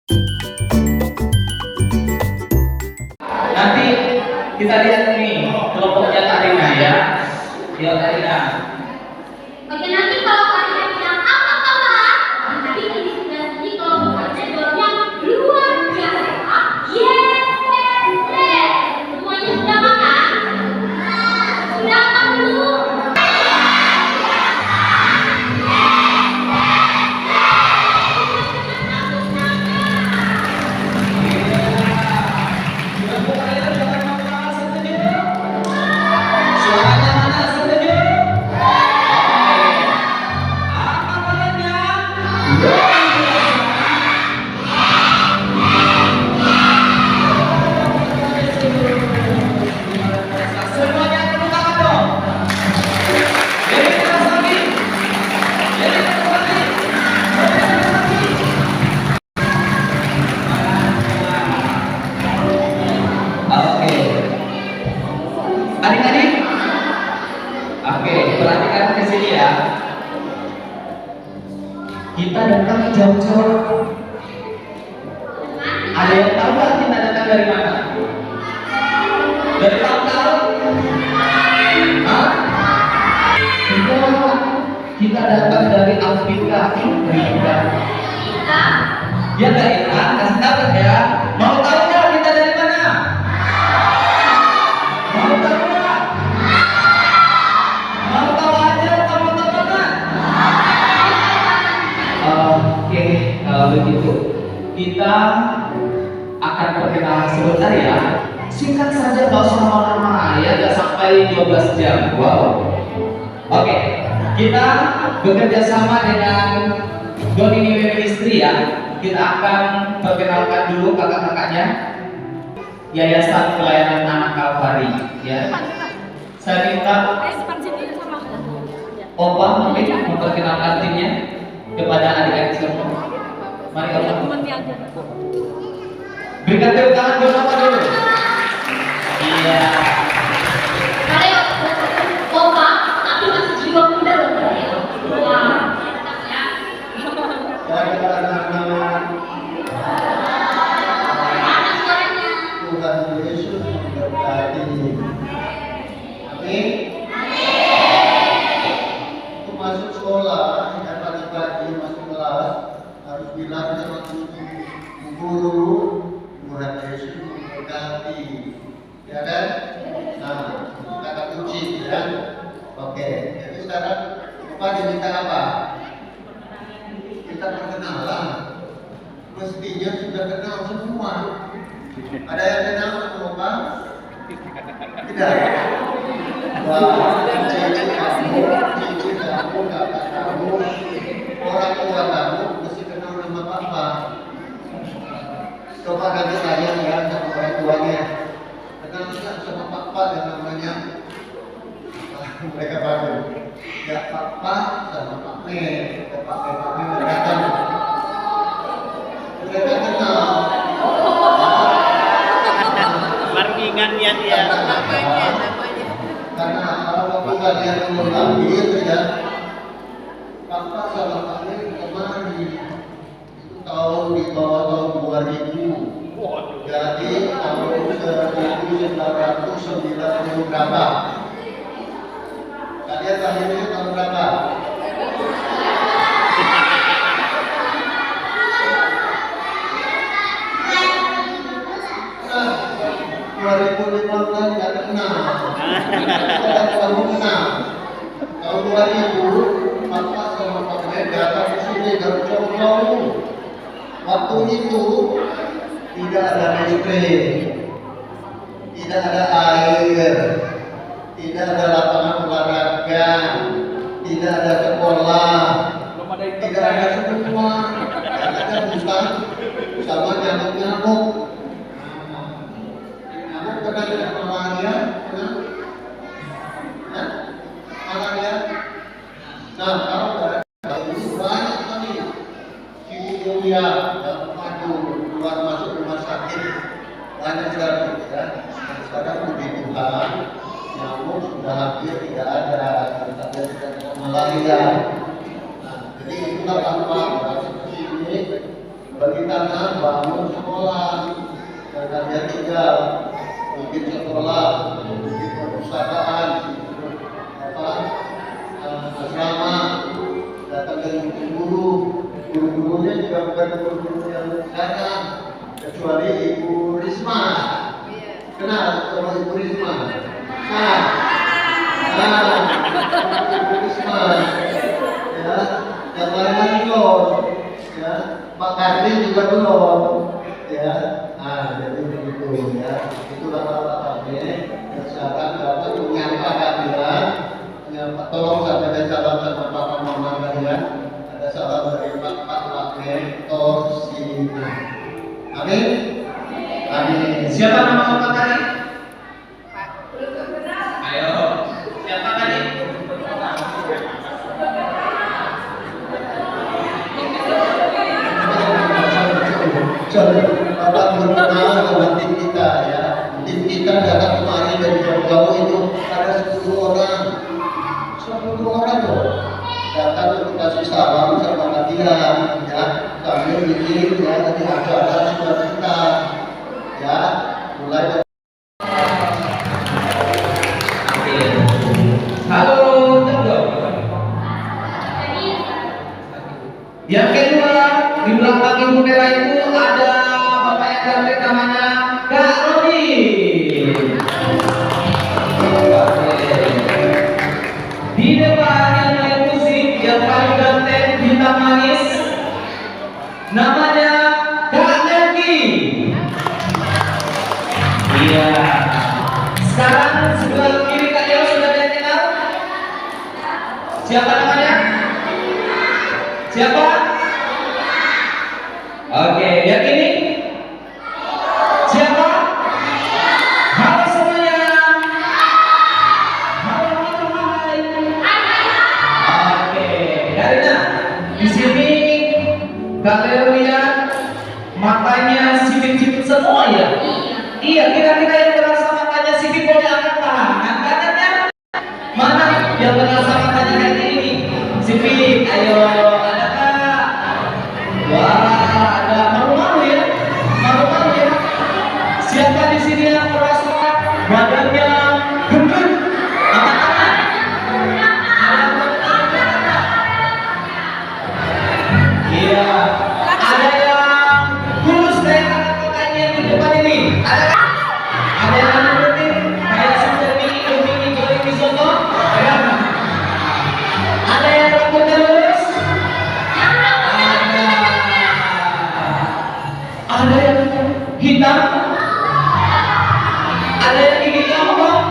Nanti kita lihat nih kelompoknya Karina ya. Ya Karina. Oke, nanti kalau kalian bilang apa kabar? Nanti di sebelah sini kelompoknya jawabnya luar biasa. Yes. Semuanya sudah makan? Sudah makan belum? Suaranya mana setuju? Apa kabarnya? Semuanya tepuk tangan dong. Jadi kita lagi. Jadi kita lagi. Oke. Adik-adik. Oke, perhatikan ke sini ya. Kita datang jauh-jauh. Ada yang tahu nggak kita datang dari mana? Dari tahun-tahun? Hah? Kita datang dari Afrika. Ya nggak ingat? Kasih tahu ya. Mau tahu nggak kita dari mana? Mau tahu nggak? Mau tahu aja teman-teman? Oke, kalau begitu kita akan perkenalan sebentar ya. Singkat saja, nggak usah lama-lama ya, nggak sampai 12 jam. Wow. Oke, kita bekerja sama dengan Donini Ministry ya. Kita akan perkenalkan dulu kakak-kakaknya. Yayasan Pelayanan Anak Kalvari ya. Saya minta Opa mungkin memperkenalkan timnya kepada adik-adik semua. Mari Opa. Berikan tepuk tangan buat Opa dulu. Iya. Ayo, Opa, tapi masih jiwa muda loh. Wah, mantap ya. Mana suaranya? Tuhan Yesus memberkati. Amin. Untuk masuk sekolah, dan pagi-pagi masuk kelas harus bilang sama guru, Tuhan Yesus memberkati. Ya kan? Nah, kata kunci ya. Oke, jadi sekarang Bapak diminta apa? Kita perkenalan. Mestinya sudah kenal semua. Ada yang kenal sama Bapak? Tidak. Wah, cici kamu, kakak kamu, orang tua kamu mesti kenal nama Papa. Coba nanti tanya ya sama orang tuanya. Kenal nggak sama Papa yang namanya? Mereka baru. Ya Papa sama Pak Me. Pak Me datang. Mereka kenal. Margingan dia. Karena kalau bukan yang mengambil ya, Papa sama Pak Me kemarin itu tahun di bawah tahun 2000. Jadi tahun 1990 berapa? Kalian lahirnya tahun berapa? Nah, 2015 nggak kenal. Kamu kenal. Tahun 2000, Papa sama Pak Me datang ke sini dari jauh-jauh. Waktu itu tidak ada listrik, tidak ada air, tidak ada lapangan olahraga, tidak ada sekolah, tidak ada semua, ada hutan sama nyamuk-nyamuk. Nyamuk pernah tidak malaria? Pernah? Hah? Malaria? Nah, kalau ada ini banyak sekali. Cilia, maju keluar masuk rumah sakit banyak sekali ya. Dan sekarang puji Tuhan nyamuk sudah hampir tidak ada, tidak ada malaria. Nah, jadi itulah tanpa sini bagi tanah bangun sekolah, dan kalian tinggal bikin sekolah, bikin perpustakaan, apa, asrama, datang dari guru, guru-gurunya juga bukan guru-guru yang sekarang, kecuali Ibu Risma. Kenal sama Ibu Risma? Ibu Risma, ya, yang lain lagi belum, ya, Pak Kardi juga belum, ya, jadi begitu, ya, itulah kata-katanya. Dan sekarang dapat menyapa kalian, tolong sampaikan salam sama Papa Mama kalian. Ada salam dari Pak Wakil Torsina. Amin. Amin. Siapa nama Bapak tadi? Ayo, siapa tadi? Bapak berkenal dengan tim kita, ya. Tim kita datang kemarin dari jauh-jauh itu ada 10 orang. 10 orang loh. Datang untuk kasih salam sama kalian, ya. Sambil bikin, ya, tadi acara sudah kita, ya. Mulai dari Halo, Tenggo. Yang kedua, di belakang Ibu Nela itu ada Bapak yang cantik namanya Kak Rodi. Di depan yang main musik yang paling ganteng bintang manis namanya Kak Nerki. Iya. Sekarang sebelah kiri Kak Dewa sudah ada yang kenal? Siapa namanya? Siapa? Oke, yang ini? Siapa? Halo semuanya. Halo, hai. Oke, Karina. Di sini kalian lihat matanya sipit-sipit semua ya? Iya, kira-kira yang merasa matanya sipit boleh angkat tangan kanannya. Mana yang merasa matanya kayak ini? Sipit, ayo, ada Kak? Wah, ada malu-malu ya? Malu-malu ya? Siapa di sini yang merasa badannya gendut? Angkat tangan. Iya, ada yang kurus kayak kakak-kakaknya yang di depan ini. Ada kan? Ada yang berarti kayak seperti ini goreng di soto. Ada yang rambutnya lurus. Ada yang hitam. Ada yang giginya ompong.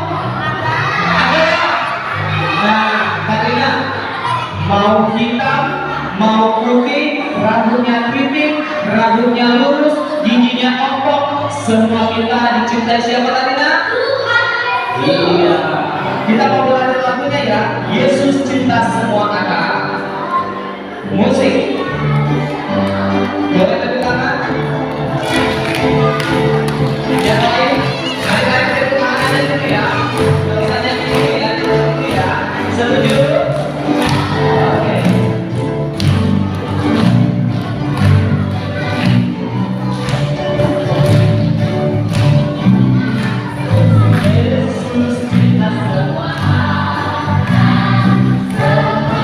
Ada yang. Nah, Karina mau hitam, mau putih, rambutnya keriting, rambutnya lurus, giginya ompong, semua kita dicintai siapa tadi nak? Iya. Kita mau belajar lagunya ya. Yesus cinta semua anak. Musik. Boleh tepuk tangan. Yang lain, hari-hari tepuk tangan aja dulu ya. Biasanya ini ya. Setuju? Oke. Yesus cinta semua. Semua.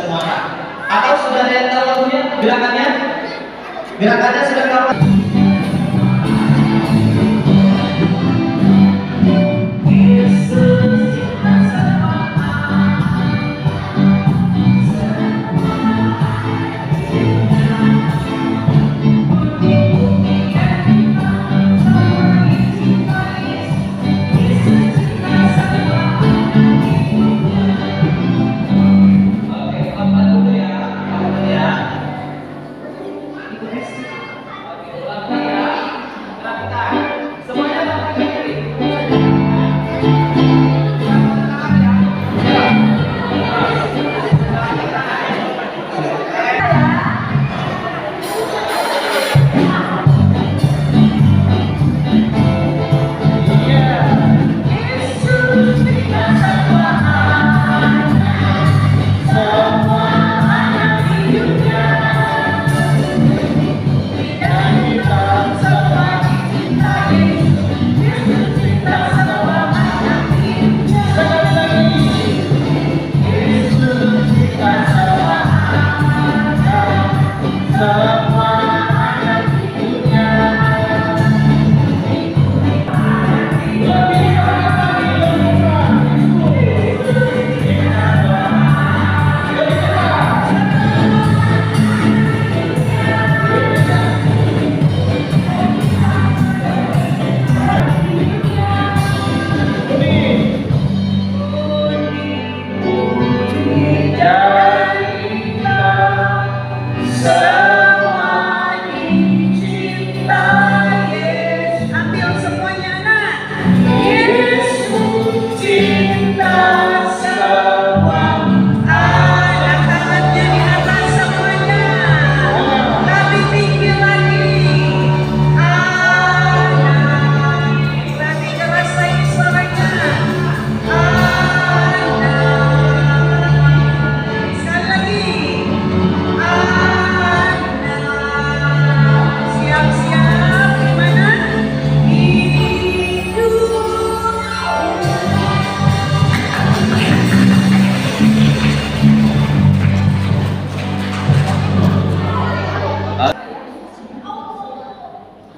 semuanya. Atau sudah ada yang tahu lagunya? Gerakannya? Gerakannya sudah tahu?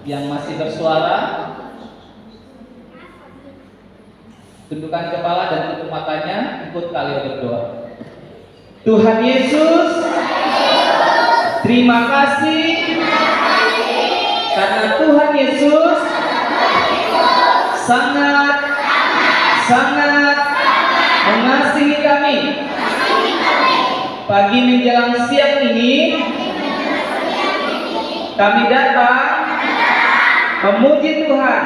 Yang masih bersuara, tundukkan kepala dan tutup matanya, ikut kalian berdoa. Tuhan Yesus, terima kasih karena Tuhan Yesus sangat mengasihi kami. Pagi menjelang siang ini kami datang memuji Tuhan.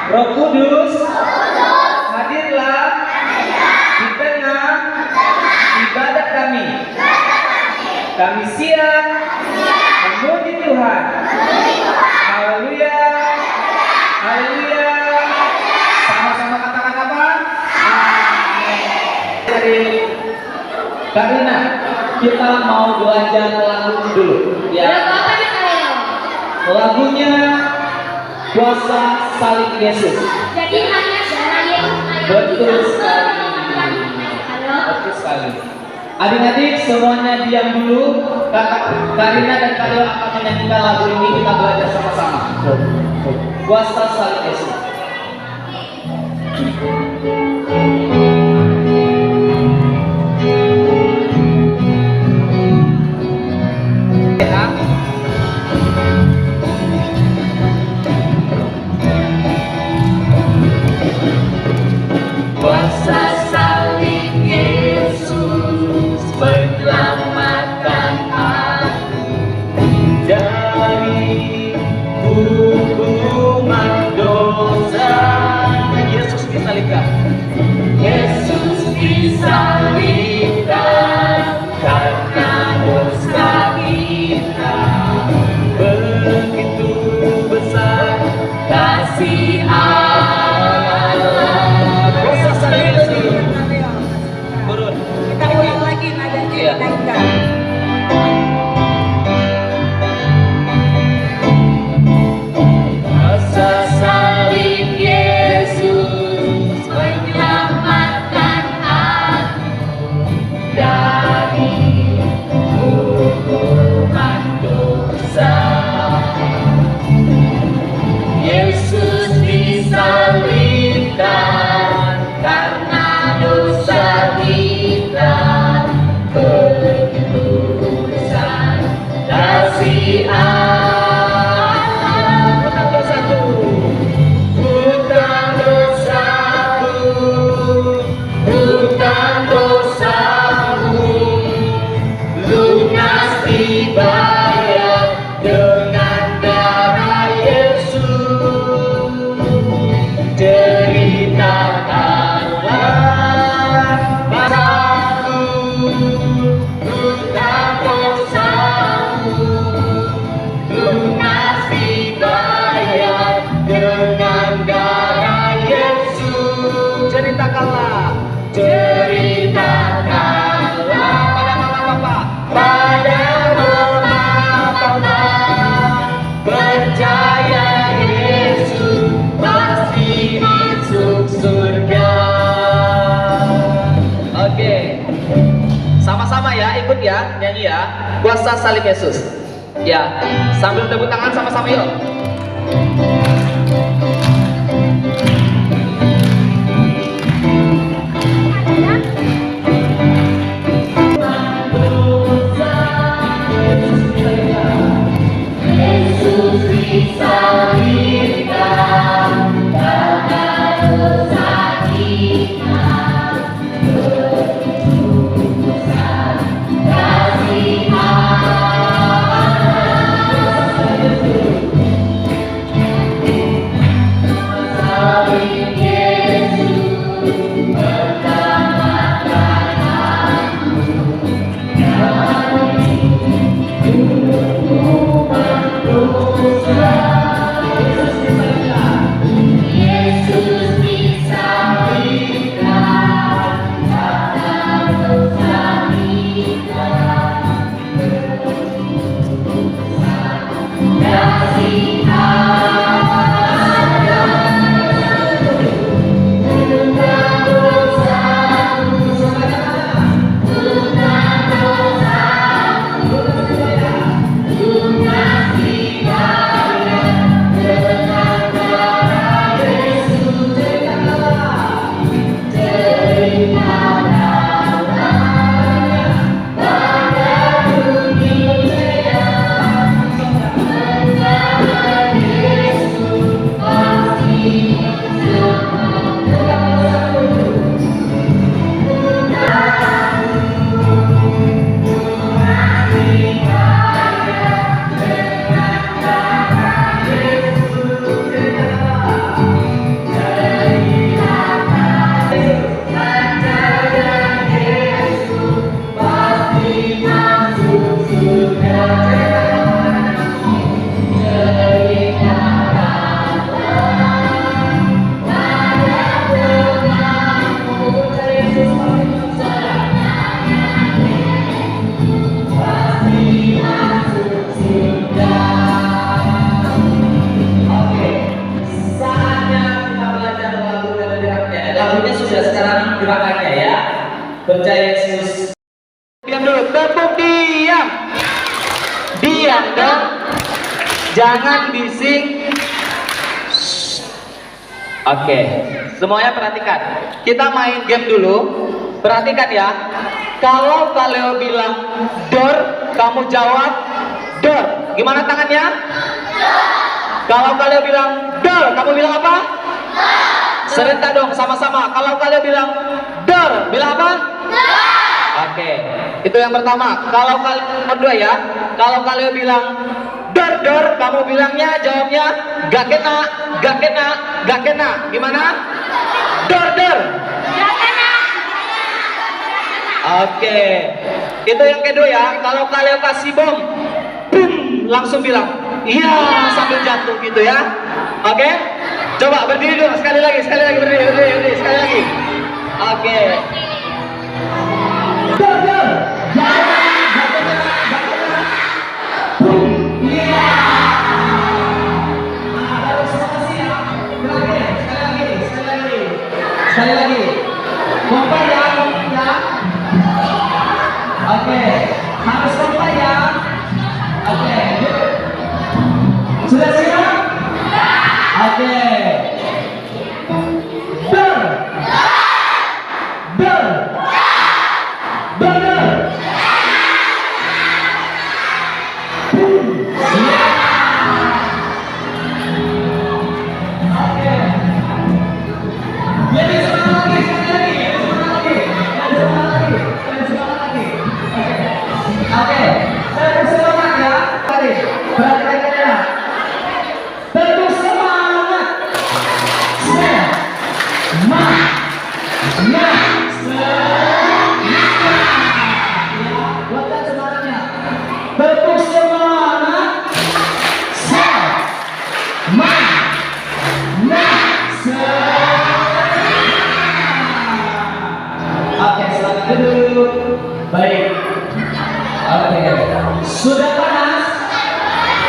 Roh Kudus, hadirlah di tengah ibadat kami. Kami siap memuji Tuhan. Haleluya, haleluya. Sama-sama katakan apa? Amin. Dari Karina, kita mau belajar lagu dulu. Ya. Lagunya Kuasa Salib Yesus. Jadi hanya darah Yesus. Betul sekali. Betul sekali. Adik-adik semuanya diam dulu. Karina dan Karina akan menyanyikan lagu ini, kita belajar sama-sama. Kuasa Salib Yesus. Kuasa salib Yesus menyelamatkan aku dari hukuman dosa. Yesus disalibkan. sama-sama ya, ikut ya, nyanyi ya. Kuasa salib Yesus. Ya, sambil tepuk tangan sama-sama yuk. Yesus disalibkan karena dosa kita, tebusan kasih salib Yesus menyelamatkan aku dari hukuman dosa. Yesus disalibkan karena dosa kita, tebusan kasih Lagunya sudah sekarang gerakannya ya. Percaya Yesus. Diam dulu, tepuk diam. Diam dong. Jangan bising. Oke, semuanya perhatikan. Kita main game dulu. Perhatikan ya. Kalau Kaleo bilang dor, kamu jawab dor. Gimana tangannya? Kalau Kaleo bilang dor, kamu bilang apa? Serentak dong sama-sama. Kalau kalian bilang dor, bilang apa? Oke, itu yang pertama. Kalau kalian berdua ya, kalau kalian bilang dor dor, kamu bilangnya jawabnya gak kena, gak kena, gak kena. Gimana? Dor dor. Oke, itu yang kedua ya. Kalau kalian kasih bom, boom, langsung bilang iya sambil jatuh gitu ya. Oke, coba berdiri dulu sekali lagi berdiri sekali lagi. Oke. Dor dor. Sekali lagi. Kompak ya. Oke, harus kompak ya. Oke. Sudah siap? Oke. Dor. Dor. Dor. Oke. Lebih semangat lagi, sekali lagi. Oke. Terus semangat ya. Tadi. Perhatikan ya. Terus semangat. Buatkan semangatnya. Terus semangat. Oke, selamat duduk. Baik. Oke. Sudah panas?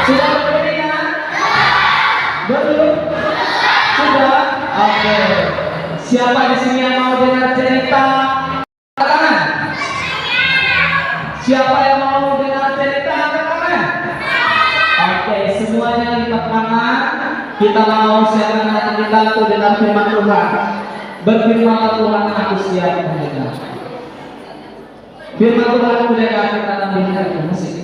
Sudah berdirian? Belum? Sudah? Oke. Siapa di sini yang mau dengar cerita? Tangan. Siapa yang mau dengar cerita angkat? Oke, semuanya lipat tangan. Kita mau siapkan hati kita untuk dengar firman Tuhan. Berfirmanlah Tuhan, aku siap mendengar. Firman Tuhan mendengar kita nanti hari musik.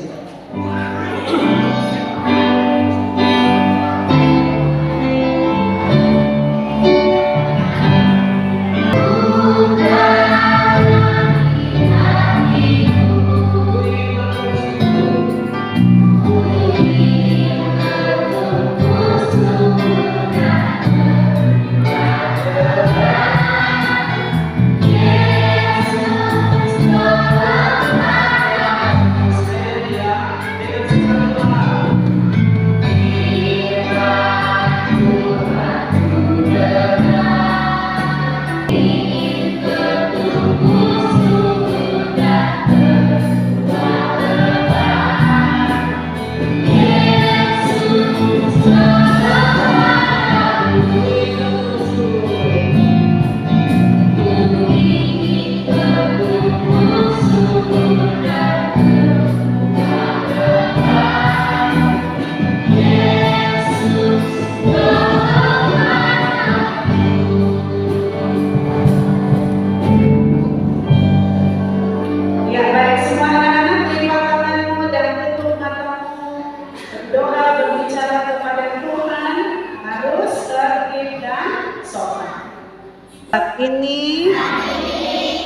Saat ini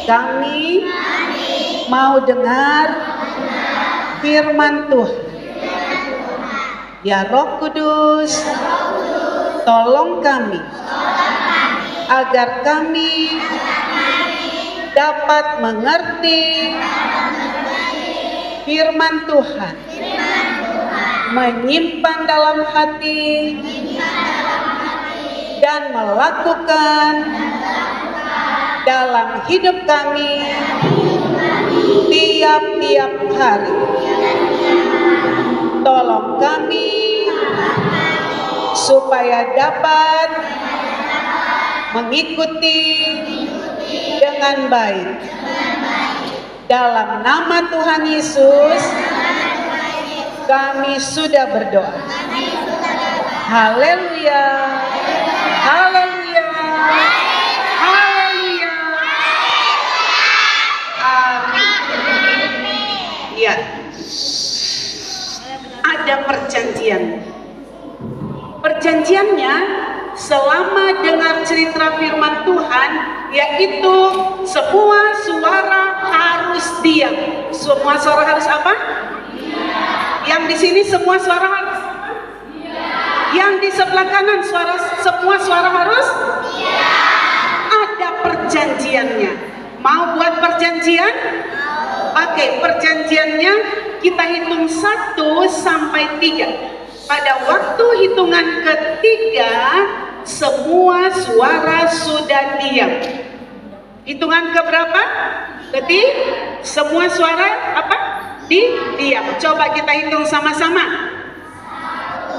kami mau dengar firman Tuhan. Ya Roh Kudus, tolong kami agar kami dapat mengerti firman Tuhan, menyimpan dalam hati dan melakukan dalam hidup kami tiap-tiap hari. Tolong kami supaya dapat mengikuti dengan baik. Dalam nama Tuhan Yesus kami sudah berdoa. Haleluya. Haleluya. Haleluya. Amin. Ya. Ada perjanjian. Perjanjiannya selama dengar cerita firman Tuhan, yaitu semua suara harus diam. Semua suara harus apa? Yang di sini semua suara harus apa? Yang di sebelah kanan semua suara harus? Ada perjanjiannya. Mau buat perjanjian? Oke, perjanjiannya kita hitung 1 sampai 3. Pada waktu hitungan ketiga, semua suara sudah diam. Hitungan keberapa? Ketiga. Semua suara apa? Diam. Coba kita hitung sama-sama. 1,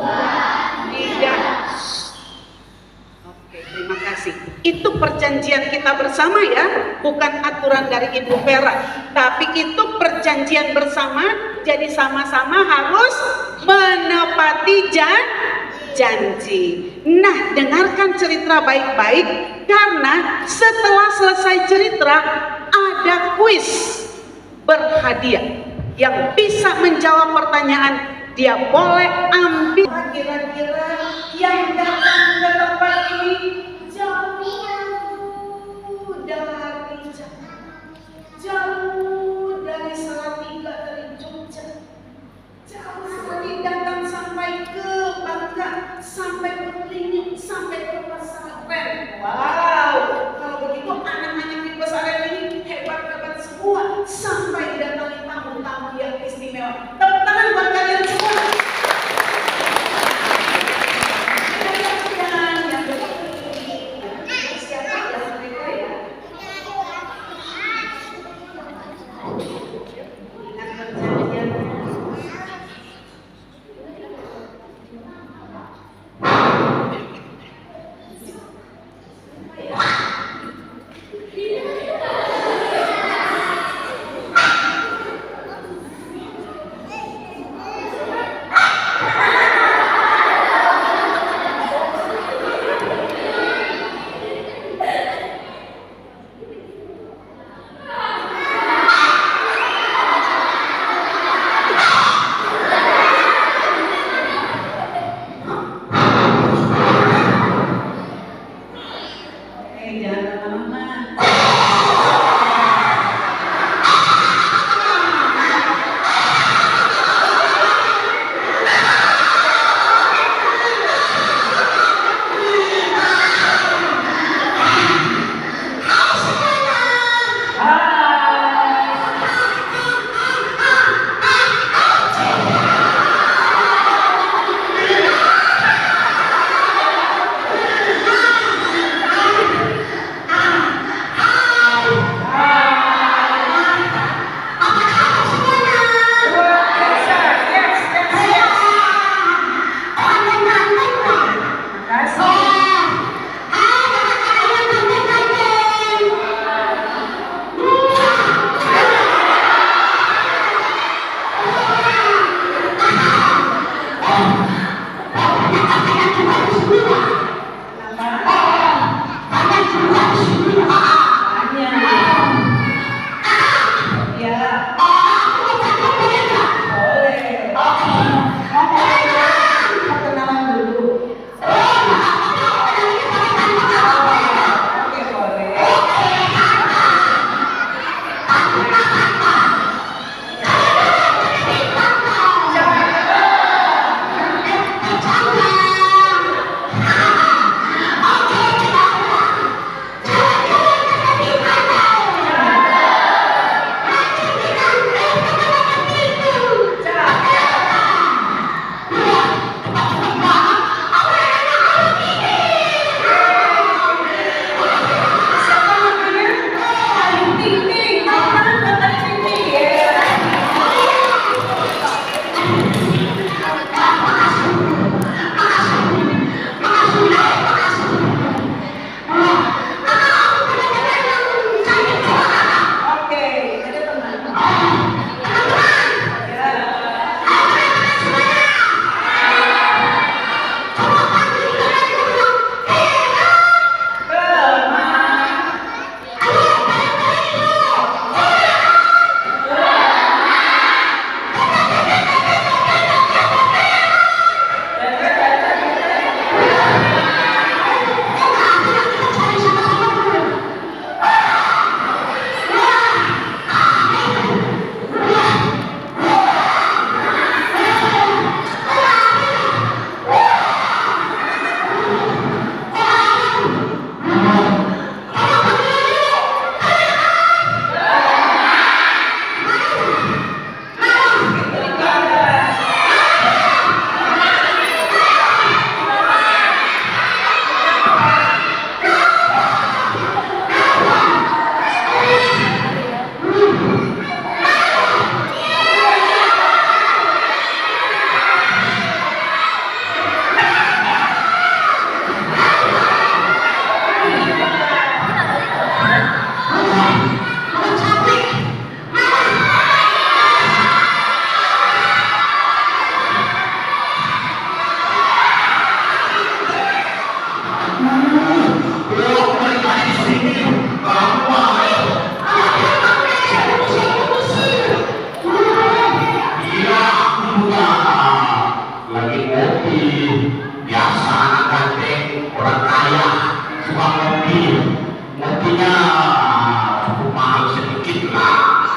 2, 3. Oke, terima kasih. Itu perjanjian kita bersama ya, bukan aturan dari Ibu Vera, tapi itu perjanjian bersama. Jadi sama-sama harus menepati janji. Nah, dengarkan cerita baik-baik, karena setelah selesai cerita ada kuis berhadiah. Yang bisa menjawab pertanyaan, dia boleh ambil. Kira-kira yang datang ke tempat ini jauh dari Jakarta, jauh dari Salatiga, dari Jogja, jauh sekali datang sampai ke Bangka, sampai ke Klinik, sampai ke pesantren. Wow, kalau begitu anak-anak di pesantren ini hebat-hebat semua, sampai datangi tamu-tamu yang istimewa. Tepuk tangan buat kalian semua. Ya. Boleh. Mau kenalan dulu. Oke, boleh. Siapa namanya? Ayu Ting Ting. Apa kata Ting Ting ya? Oke, ada teman. Ya. Teman. Lagi ngopi, biasa anak ganteng, orang kaya, suka ngopi, ngopinya cukup mahal sedikit lah.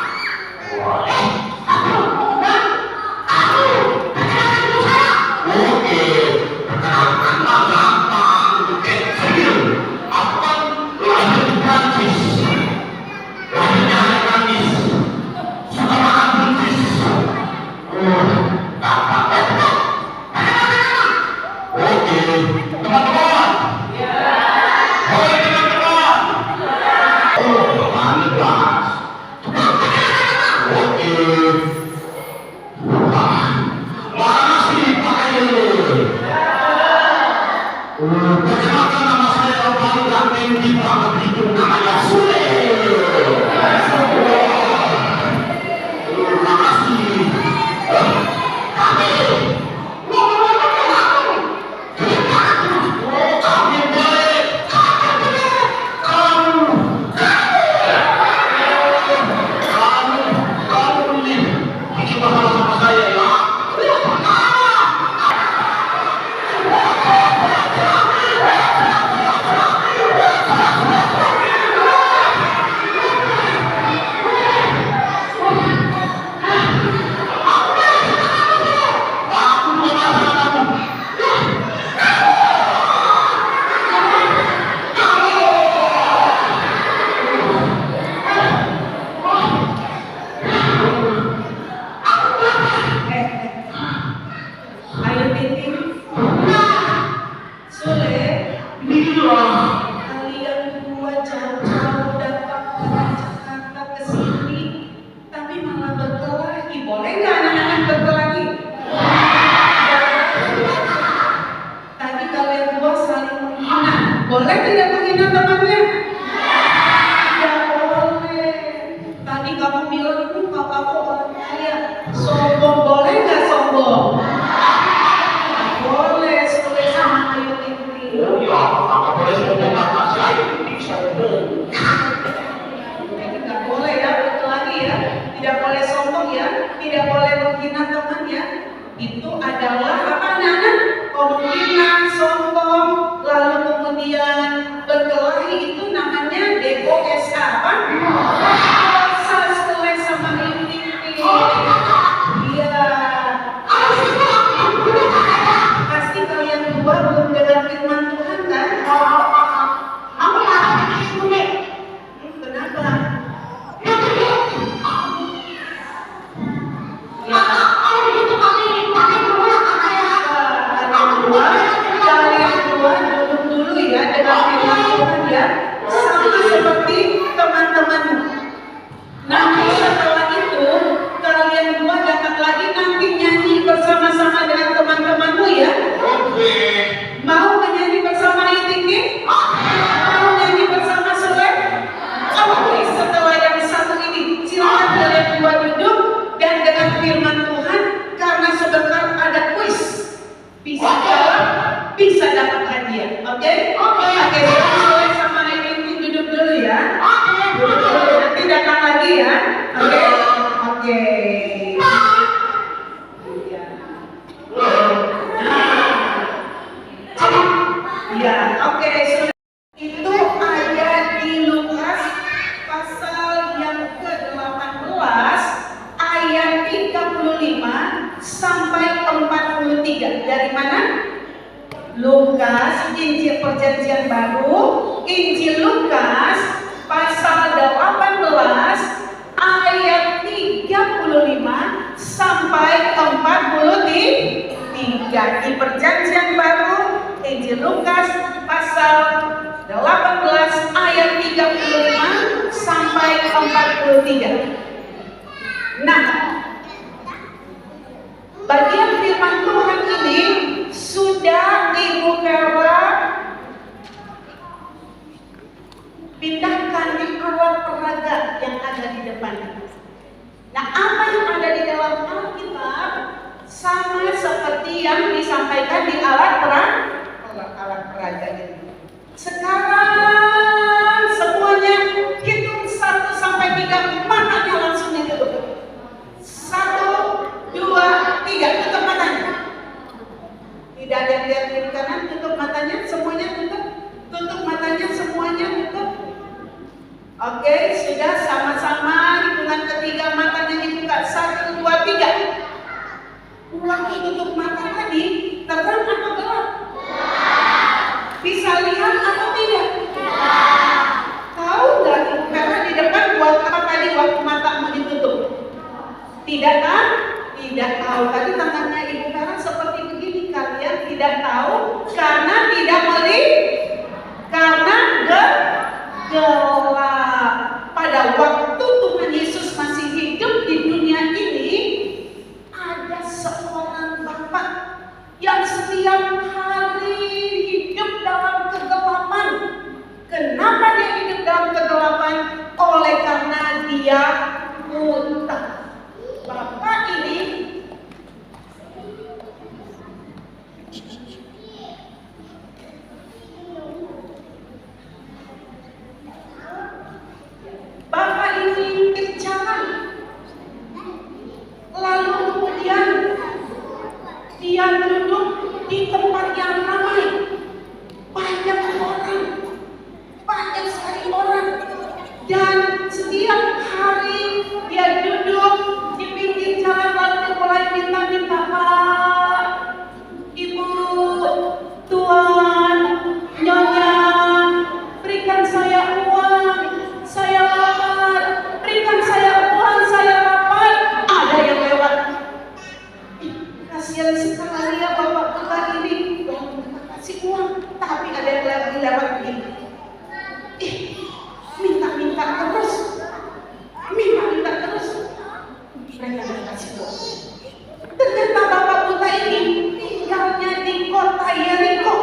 Oke, perkenalkan mah gampang, kecil. Aku kan lahir di Prancis, lahirnya di Prancis, suka makan Prancis. Gampang. Oke, teman-teman. Boleh teman-teman. Oh, mantap Mas. Oke. Mana sih pakai ini? Perkenalkan nama saya yang paling ganteng di Bangka Belitung, namanya Sule. Terima kasih. Ayu Ting Ting. Sule, kalian berdua jauh-jauh datang dari Jakarta ke sini, tapi malah berkelahi. Boleh nggak anak-anak berkelahi? Tadi kalian berdua saling menghina. Boleh tidak menghina temannya? Tidak boleh. Tadi kamu bilang itu papamu orang kaya. Sombong, boleh nggak sombong? Boleh, Sule sama Ayu Ting Ting. Oh ya, apa boleh sombong sama saya? Sombong. Nggak boleh ya, berkelahi ya. tidak boleh sombong ya, tidak boleh menghina teman ya. Itu adalah apa anak-anak? Menghina, sombong, lalu kemudian berkelahi, itu namanya DOSA apa? Dosa selesai sama ini. Iya. Pasti kalian dua belum dengar firman Tuhan kan? Aku nggak itu deh. Kenapa? Kalian dua duduk dulu ya dengan firman Tuhan ya, sama seperti teman-temanmu. Nanti setelah itu kalian dua datang lagi nanti nyanyi bersama-sama dengan teman-temanmu ya. Mau menyanyi bersama Itinggi? Mau nyanyi bersama Soleh? Oke, setelah yang satu ini silakan kalian dua duduk dan dengan firman Tuhan, karena sebentar ada kuis. Bisa jawab, bisa dapat hadiah. Oke? Oke, Soleh sama Itinggi duduk dulu ya. Duduk dulu, nanti datang lagi ya. Oke? Oke. Ya, oke. Itu ada di Lukas pasal yang ke-18 ayat 35 sampai 43. Dari mana? Lukas, Injil Perjanjian Baru, Injil Lukas pasal 18 ayat 35 sampai 43. Di Perjanjian Baru, Injil Lukas pasal 18 ayat 35 sampai 43. Nah, bagian firman Tuhan ini sudah Ibu Vera pindahkan di alat peraga yang ada di depan. Nah, apa yang ada di dalam Alkitab sama seperti yang disampaikan di alat peraga ini. Sekarang semuanya hitung 1 sampai 3, matanya langsung ditutup. 1, 2, 3, tutup matanya. Tidak ada yang lihat kiri kanan, tutup matanya, semuanya tutup. Tutup matanya, semuanya tutup. Oke, sudah sama-sama hitungan ketiga matanya dibuka. 1, 2, 3. Ulangi tutup mata tadi, terang atau gelap? Bisa lihat atau tidak? Tahu nggak Ibu Vera di depan buat apa tadi waktu matamu ditutup? Tidak kan? Tidak tahu. Tadi tangannya Ibu Vera seperti begini. Kalian tidak tahu karena tidak melihat, karena gelap. Pada waktu Tuhan Yesus masih hidup di dunia ini, ada seorang bapak yang setiap hari hidup dalam kegelapan. Kenapa dia hidup dalam kegelapan? Oleh karena dia buta. Bapak ini berjalan. Lalu kemudian dia duduk di tempat yang ramai. Banyak orang, banyak sekali orang. Dan setiap hari dia duduk di pinggir jalan lalu dia mulai minta-minta, Pak, Ibu, Tuan, Nyonya, berikan saya uang, saya lapar, berikan saya uang, saya lapar. Ada yang lewat. Kasihan sekali ya bapak kita ini, kasih uang, tapi ada yang lewat begini. Minta-minta terus, minta-minta terus. Mereka kasih uang. Ternyata bapak buta ini tinggalnya di kota Yeriko.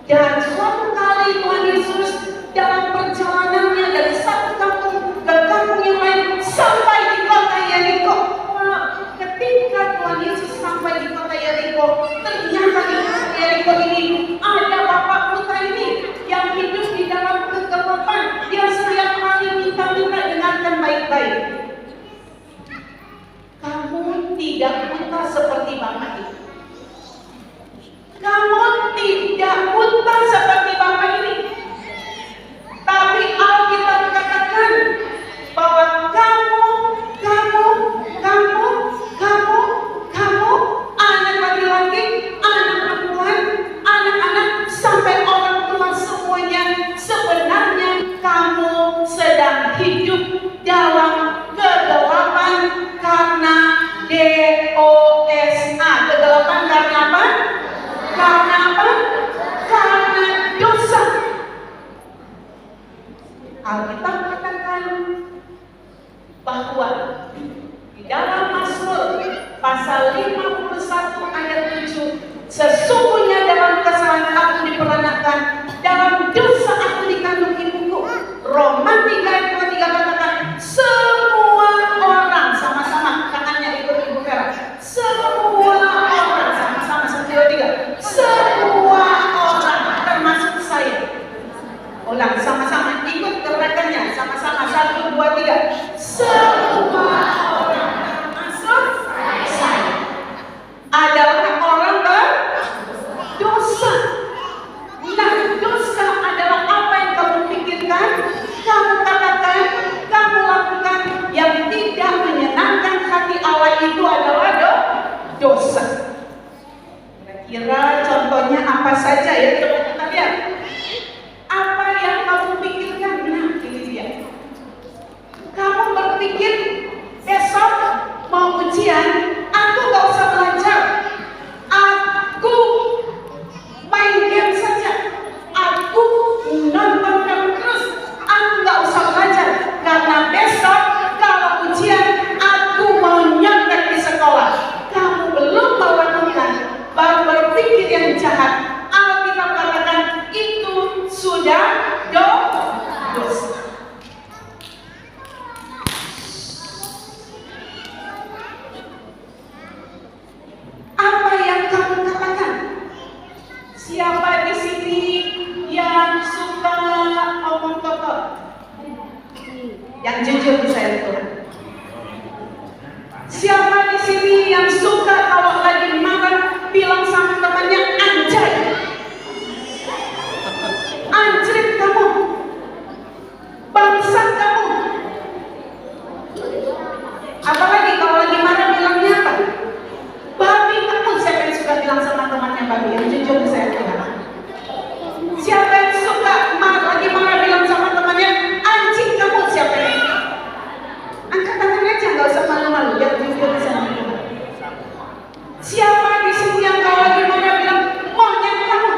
Dan suatu kali Tuhan Yesus dalam perjalanannya dari satu kampung ke kampung yang lain sampai di kota Yeriko. Ketika Tuhan Yesus sampai di kota Yeriko, ternyata di kota Yeriko ini ada bapak buta ini yang hidup di dalam kegelapan. Dia setiap hari minta-minta, dengarkan baik-baik. tidak buta seperti Bapak ini. Kamu tidak buta seperti Bapak ini. Tapi Alkitab katakan bahwa kamu, anak laki-laki, anak perempuan, anak-anak, sampai orang tua semuanya, sebenarnya kamu sedang hidup dalam kegelapan karena DOSA. Kegelapan karena apa? Karena apa? Karena dosa. Alkitab katakan bahwa di dalam Mazmur pasal 51 ayat 7, sesungguhnya dalam kesalahan aku diperanakan, dalam dosa aku dikandung ibuku. Roma 3 ayat 23 katakan semua orang, sama-sama tangannya ikut Ibu Vera, semua orang, sama-sama 1, 2, 3, semua orang termasuk saya. Ulang sama-sama, ikut gerakannya sama-sama 1, 2, 3. Semua orang termasuk saya adalah orang berdosa. Nah, dosa adalah apa yang kamu pikirkan, kamu katakan, kamu lakukan yang tidak menyenangkan hati Allah, itu adalah dosa. Kira-kira contohnya apa saja ya? Coba kita lihat. Apa yang kamu pikirkan? Nah, ini dia. Kamu berpikir besok mau ujian, aku gak usah belajar, aku main game saja, aku nonton film terus, aku gak usah belajar, karena besok kalau ujian aku mau nyontek di sekolah. Kamu belum melakukan, baru berpikir yang jahat. Alkitab katakan itu sudah dosa. Apa yang kamu katakan? Siapa di sini yang suka omong kotor? Yang jujur bisa itu. Siapa di sini yang suka kalau lagi marah bilang sama temannya anjay? Anjrit kamu, bangsat kamu. Apalagi kalau lagi marah bilangnya apa? Babi kamu. Siapa yang suka bilang sama temannya babi? Yang jujur saya bilang. Siapa yang suka lagi marah bilang sama temannya anjing kamu? Siapa yang? Angkat tangan aja, nggak usah malu-malu. Yang jujur saya bilang. Siapa di sini yang kalau lagi marah bilang monyet kamu?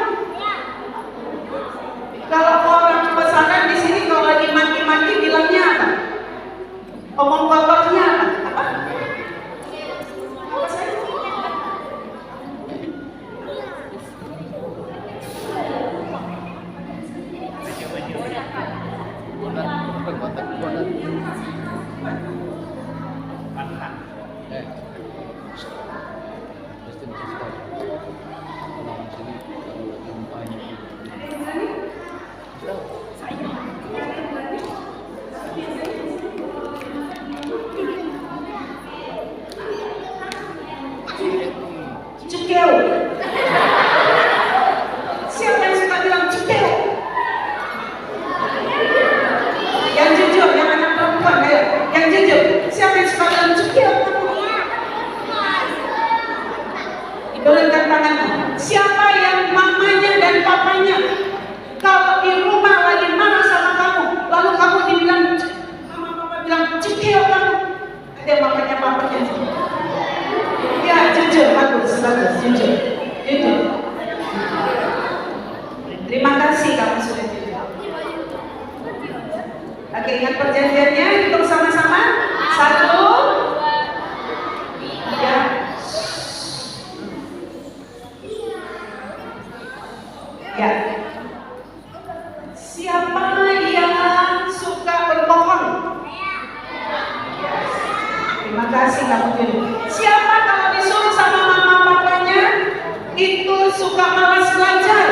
Kalau orang pesanan di sini kalau lagi maki-maki bilangnya apa? Omong kotornya apa? Apa? Cukeu. Siapa yang suka bilang cukeu? Yang jujur, yang anak perempuan, ayo. Yang jujur, siapa yang suka bilang cukeu? Turunkan tanganmu. Siapa yang mamanya dan papanya kalau di rumah lagi marah sama kamu, lalu kamu dibilang, mama papa bilang cukeu kamu? Ada mamanya papanya. Ya, jujur, bagus, jujur. Terima kasih kamu sudah jujur. Oke, ingat perjanjiannya, hitung sama-sama. 1, 3. Ya. Siapa yang suka berbohong? Yes. Terima kasih kamu jujur. Siapa kalau disuruh sama mama papanya itu suka malas belajar,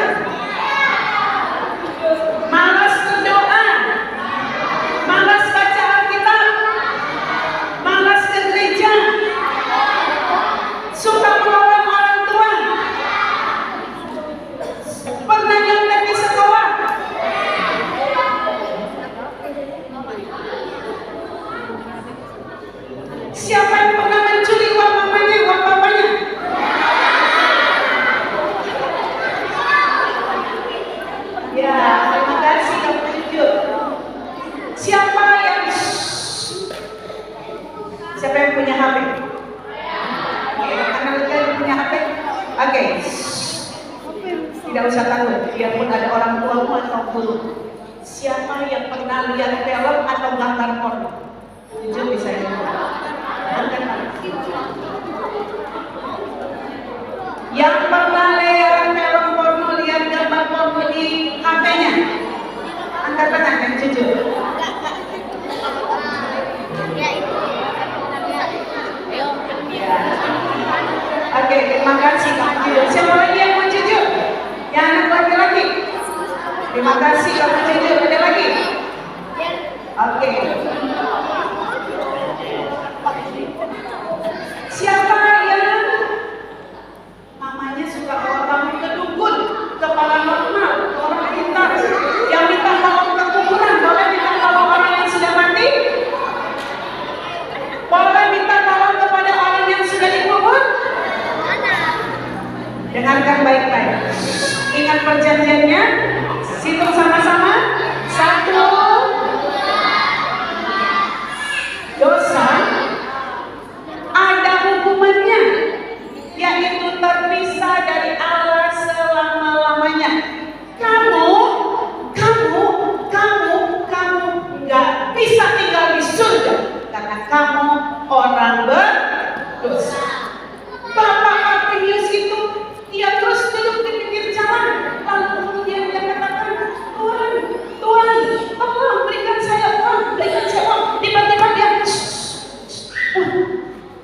malas berdoa, malas baca Alkitab, malas ke gereja? Siapa yang pernah mencuri uang mamanya, uang bapaknya? Ya, terima kasih kamu jujur. Siapa yang punya HP? Anak kalian punya HP? Oke. Tidak usah takut, biarpun ada orang tuamu atau guru. Siapa yang pernah lihat film atau gambar porno? Jujur bisa ya. Yang pernah lihat film porno, lihat gambar porno di HP-nya? Angkat tangan yang jujur. Oke, terima kasih kamu jujur. Siapa lagi yang mau jujur? Yang anak laki-laki. Terima kasih kamu jujur. Ada lagi? Oke. Siapa yang mamanya suka bawa kamu ke dukun, ke paranormal, ke orang pintar, yang minta tolong ke kuburan, boleh minta tolong orang yang sudah mati? Boleh minta tolong kepada orang yang sudah dikubur? Dengarkan baik-baik. Ingat perjanjiannya. Hitung sama-sama. 1. Dosa ada hukumannya, yaitu terpisah dari Allah selama-lamanya. Kamu nggak bisa tinggal di surga karena kamu orang berdosa. Bapak Artemius itu dia terus duduk di pinggir jalan, lalu kemudian dia katakan, Tuhan, tolong berikan saya uang. Tiba-tiba dia,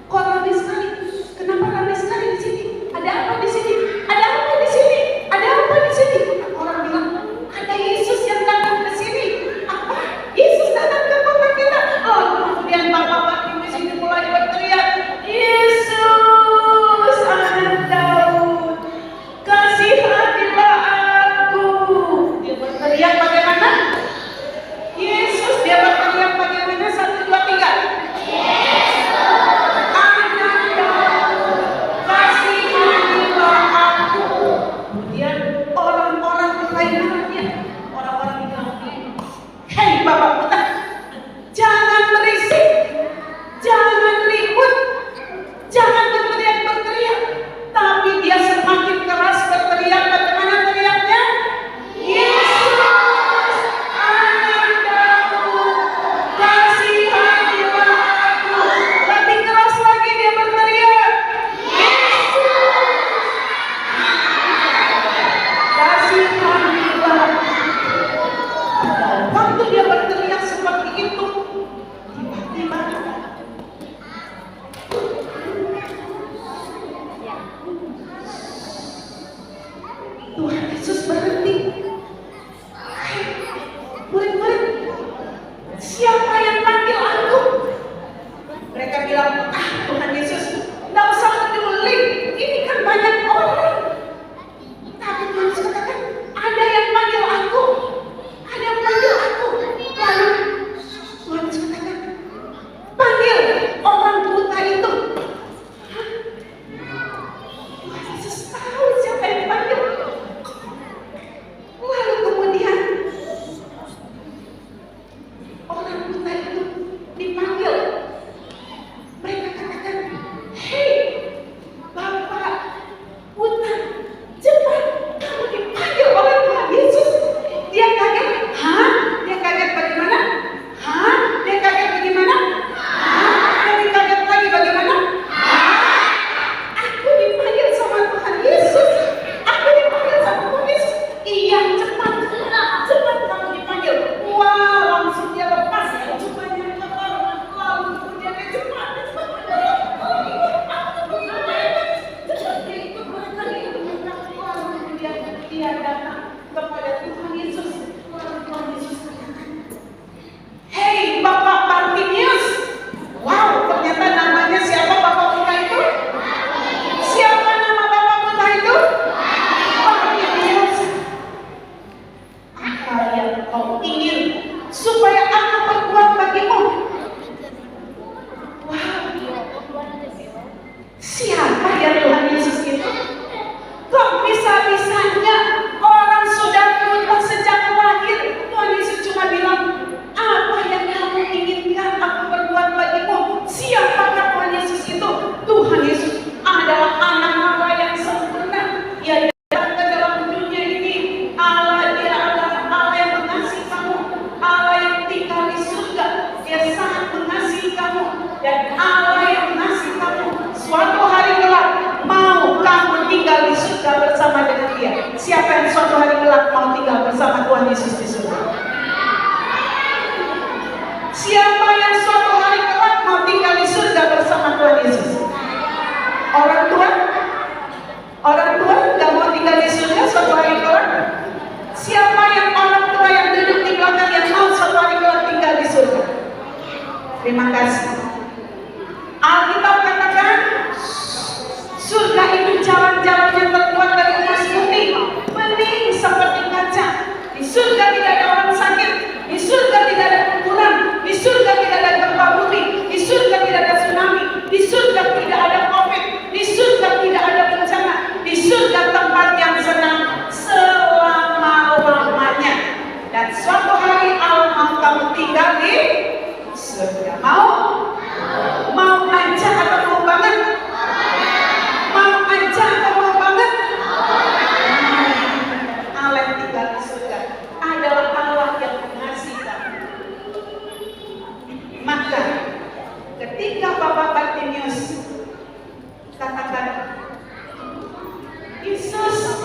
kok ramai sekali? Kenapa ramai sekali di sini? Ada apa di sini? Ada apa di sini? Ada apa di sini? Orang bilang, ada Yesus yang datang ke sini. Apa? Yesus datang ke kota kita. Oh, kemudian Bapak Artemius ini mulai berteriak, Yesus, Anak Daud, kasihanilah aku. Dia berteriak bagaimana? Yesus, dia berteriak bagaimana? 1, 2, 3. Anak Daud, kasihanilah aku. Kemudian orang-orang lainnya, orang-orang bilang, hei Bapak kita, jangan berisik, jangan ribut, jangan berteriak-berteriak. Tapi dia semakin keras berteriak. Bagaimana teriaknya? Yesus, Anak Daud, kasihanilah aku. Lebih keras lagi dia berteriak, Yesus, kasihanilah aku. Waktu dia berteriak seperti itu, tiba-tiba Tuhan Yesus berhenti. Murid-murid, siapa yang panggil aku? Mereka bilang, Tuhan Yesus, nggak usah peduli, ini kan banyak orang. Tapi Tuhan Yesus katakan, ada yang panggil aku, ada yang panggil aku. Lalu Tuhan Yesus katakan, panggil orang buta itu. Tuhan Yesus tahu siapa yang panggil. Lalu kemudian orang buta itu dipanggil. Mereka Siapa ya Tuhan Yesus itu? Kok bisa-bisanya orang sudah buta sejak lahir, Tuhan Yesus cuma bilang, apa yang kamu inginkan aku berbuat bagimu? Siapakah Tuhan Yesus itu? Tuhan Yesus adalah anak Allah yang sempurna. Ia datang ke dalam dunia ini. Allah, dia adalah Allah yang mengasihi kamu, Allah yang tinggal di surga. Dia sangat mengasihi kamu, dan Allah yang mengasihi kamu. Suatu hari kelak mau kamu tinggal di surga bersama dengan Dia. Siapa yang suatu hari kelak mau tinggal bersama Tuhan Yesus di surga? Siapa yang suatu hari kelak mau tinggal di surga bersama Tuhan Yesus? Orang tua? Orang tua nggak mau tinggal di surga suatu hari kelak? Siapa yang orang tua yang duduk di belakang yang mau suatu hari kelak tinggal di surga? Terima kasih. Alkitab katakan surga itu jalan-jalan yang terbuat dari emas putih, bening seperti kaca. Di surga tidak ada orang sakit, di surga tidak ada kuburan, di surga tidak ada gempa bumi, di surga tidak ada tsunami, di surga tidak ada COVID, di surga tidak ada bencana, di surga tempat yang senang selama-lamanya. Dan suatu hari Allah mau kamu tinggal di surga. Mau? Mau aja atau mau banget? Mau aja atau mau banget? Allah yang tinggal di surga adalah Allah yang mengasihi kamu. Maka ketika Bapak Bartimius katakan, Yesus,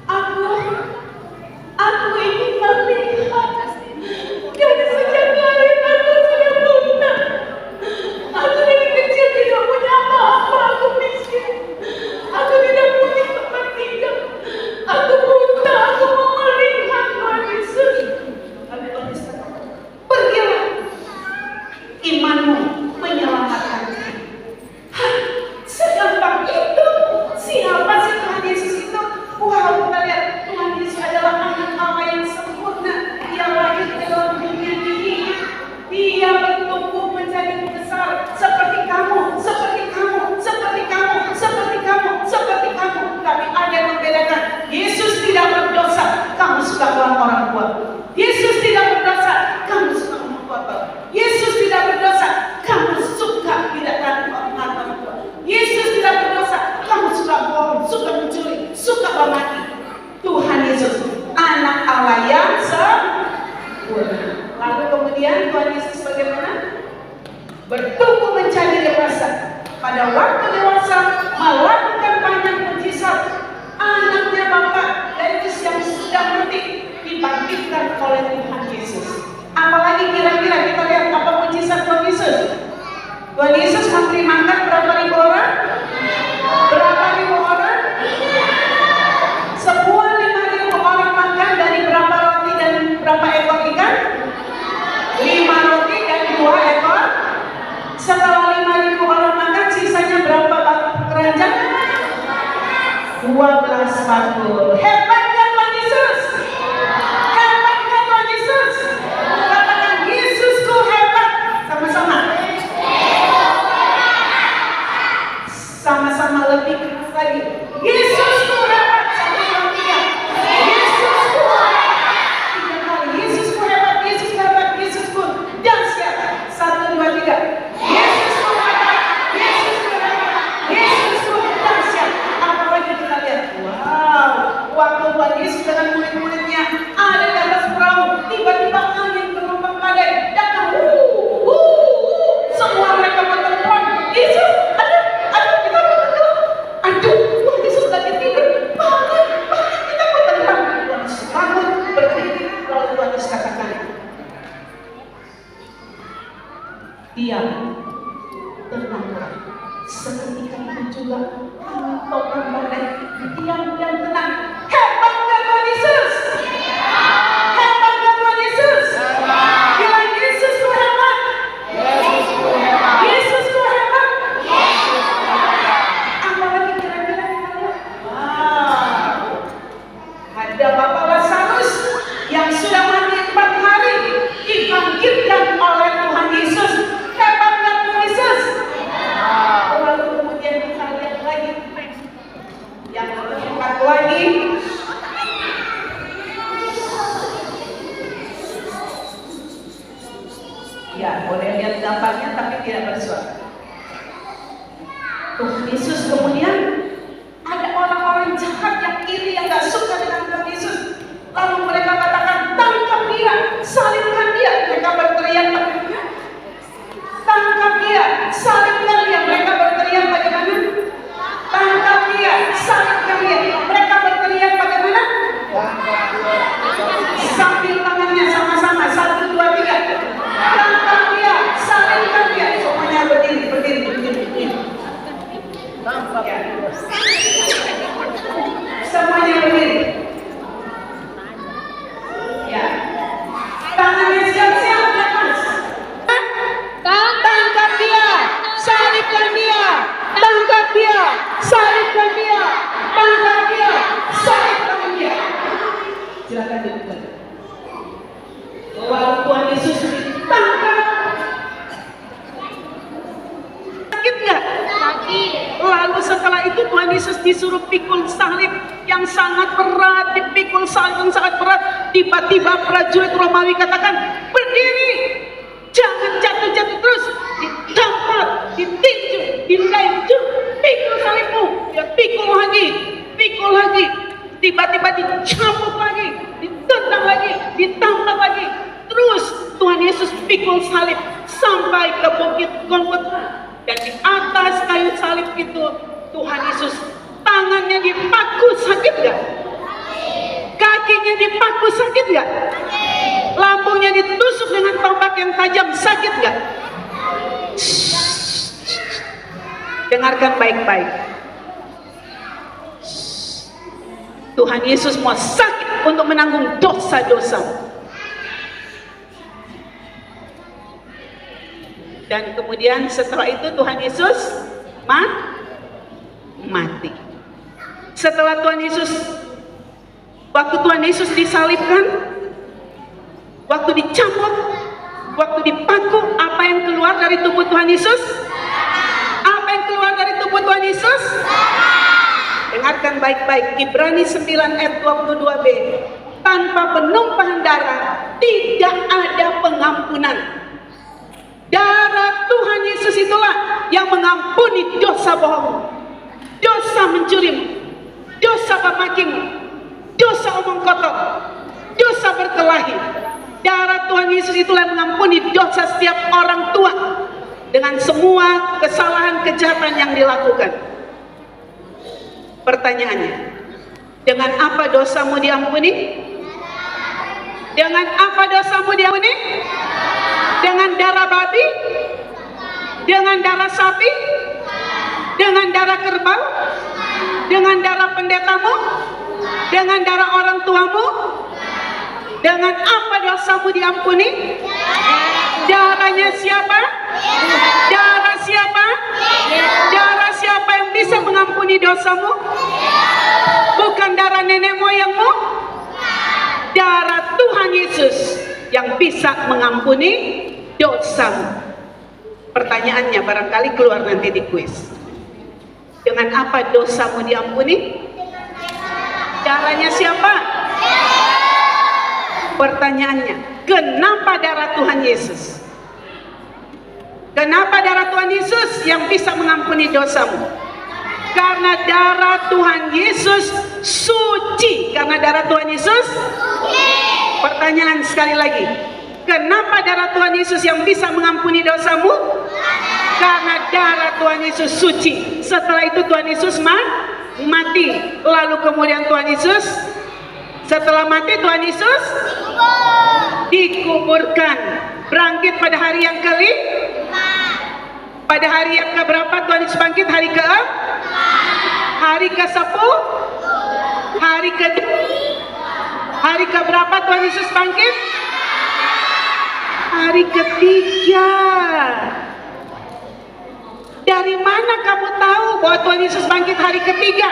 aku ingin melihat. Dari sejak lahir aku sudah buta. Aku dari kecil tidak punya apa-apa. Aku miskin. Aku tidak punya tempat tinggal. Aku buta. Aku mau melihat Tuhan Yesus. Tapi Tuhan Yesus kata, pergilah. Imanmu menyelamatkan. Hah, segampang itu. Siapa sih Tuhan Yesus itu? Wow, kita lihat Tuhan Yesus adalah anak Allah yang sempurna. Dia lahir ke dalam dunia ini. Dia bertumbuh menjadi besar seperti kamu, seperti kamu, seperti kamu, seperti kamu, seperti kamu. Tapi ada yang membedakan. Yesus tidak berdosa, kamu suka buang orang tua. Yesus tidak berdosa, kamu suka memotong. Yesus tidak berdosa, kamu suka tidak orang tua. Yesus tidak berdosa, kamu suka bohong, suka mencuri, suka memaki. Tuhan Yesus, anak Allah yang sempurna. Lalu kemudian Tuhan Yesus bagaimana? Bertumbuh menjadi dewasa. Pada waktu dewasa melakukan banyak mujizat. Anaknya Bapak Davis yang sudah mati dibangkitkan oleh Tuhan Yesus. Apalagi kira-kira kita lihat apa mujizat Tuhan Yesus? Tuhan Yesus memberi makan berapa ribu orang? Berapa ribu orang? Sebuah 5.000 orang makan dari berapa roti dan berapa ekor ikan? 5 roti dan 2 ekor. Setelah 5.000 orang makan, sisanya berapa keranjang? 12 bakul. Hebatnya Tuhan Yesus. Hebatnya Tuhan Yesus. Katakan, Yesusku hebat. Sama-sama. Sama-sama lebih keras lagi. Yesusku hebat. 1, 2, 3. Yesusku hebat. 3 kali. Yesusku hebat. Yesusku hebat. Yesusku dahsyat. 1, 2, 3. Yesusku hebat. Yesusku hebat. Yesusku dahsyat. Apalagi kita lihat. Wow. Waktu Tuhan Yesus dengan murid-muridnya ada di atas perahu, tiba-tiba angin gelombang badai datang. Semua mereka bertemuan. Yesus, aduh, kita bertenggelam. Aduh, Tuhan Yesus lagi tidur. Bangun, kita bertenggelam. Tuhan Yesus bangun, berdiri, lalu Tuhan Yesus katakan, diam, tenanglah. Seketika itu juga angin topan badai diam dan tenang. Hebatnya Tuhan Yesus. Hebatnya Tuhan Yesus. Bilang, Yesusku hebat. Yesusku hebat. Apalagi kira-kira kita lihat? Wow. Ada Bapak Lazarus yang sudah mati 4 hari dibangkitkan oleh Tuhan Yesus. Hebatnya Tuhan Yesus. gambarnya tapi tidak bersuara. Tuhan Yesus kemudian ada orang-orang jahat yang iri yang gak suka dengan Tuhan Yesus. Lalu mereka katakan, tangkap dia, salibkan dia. Mereka berteriak bagaimana? Tangkap dia, salibkan dia. Mereka berteriak bagaimana? Tangkap dia, salibkan dia. Mereka berteriak bagaimana? Sambil tangannya sama-sama, 1, 2, 3. Tangkap dia, salibkan dia. Semuanya berdiri. Ya. Semuanya berdiri. Ya. Tangannya siap-siap di atas. Tangkap dia, salibkan dia. Tangkap dia, salibkan dia. Tangkap dia, salibkan dia. Silakan duduk. Lalu Tuhan Yesus ditangkap. Sakit nggak? Sakit. Lalu setelah itu Tuhan Yesus disuruh pikul salib yang sangat berat, dipikul salib yang sangat berat. Tiba-tiba prajurit Romawi katakan, berdiri, jangan jatuh-jatuh terus, ditampar, ditinju, dilaju, pikul salibmu, ya pikul lagi, tiba-tiba dicambuk lagi, ditendang lagi, ditampar lagi. Terus Tuhan Yesus pikul salib sampai ke bukit Golgota. Dan di atas kayu salib itu Tuhan Yesus tangannya dipaku, sakit gak? Kakinya dipaku, sakit gak? Lambungnya ditusuk dengan tombak yang tajam, sakit gak? Dengarkan baik-baik. Tuhan Yesus mau sakit untuk menanggung dosa-dosa. Dan kemudian setelah itu Tuhan Yesus mati. Setelah Tuhan Yesus, waktu Tuhan Yesus disalibkan, waktu dicambuk, waktu dipaku, apa yang keluar dari tubuh Tuhan Yesus? Apa yang keluar dari tubuh Tuhan Yesus? Dengarkan baik-baik, Ibrani 9 ayat 22b. Tanpa penumpahan darah tidak ada pengampunan. Darah Tuhan Yesus itulah yang mengampuni dosa bohong, dosa mencuri, dosa memakimu, dosa omong kotor, dosa berkelahi. Darah Tuhan Yesus itulah yang mengampuni dosa setiap orang tua dengan semua kesalahan kejahatan yang dilakukan. Pertanyaannya, dengan apa dosamu diampuni? Dengan apa dosamu diampuni? Dengan darah babi? Dengan darah sapi? Dengan darah kerbau? Dengan darah pendetamu? Dengan darah orang tuamu? Dengan apa dosamu diampuni? Darahnya siapa? Darah siapa? Darah siapa yang bisa mengampuni dosamu? Bukan darah nenek moyangmu? Darah Tuhan Yesus yang bisa mengampuni dosamu. Pertanyaannya barangkali keluar nanti di kuis. Dengan apa dosamu diampuni? Darahnya siapa? Pertanyaannya, kenapa darah Tuhan Yesus? Kenapa darah Tuhan Yesus yang bisa mengampuni dosamu? Karena darah Tuhan Yesus suci. Karena darah Tuhan Yesus suci. Pertanyaan sekali lagi, kenapa darah Tuhan Yesus yang bisa mengampuni dosamu? Karena darah Tuhan Yesus suci. Setelah itu Tuhan Yesus mati. Lalu kemudian Tuhan Yesus, setelah mati Tuhan Yesus dikuburkan. Bangkit pada hari yang pada hari yang keberapa Tuhan Yesus bangkit? Hari ke-10? Hari keberapa Tuhan Yesus bangkit? Hari ketiga. Dari mana kamu tahu bahwa Tuhan Yesus bangkit hari ketiga?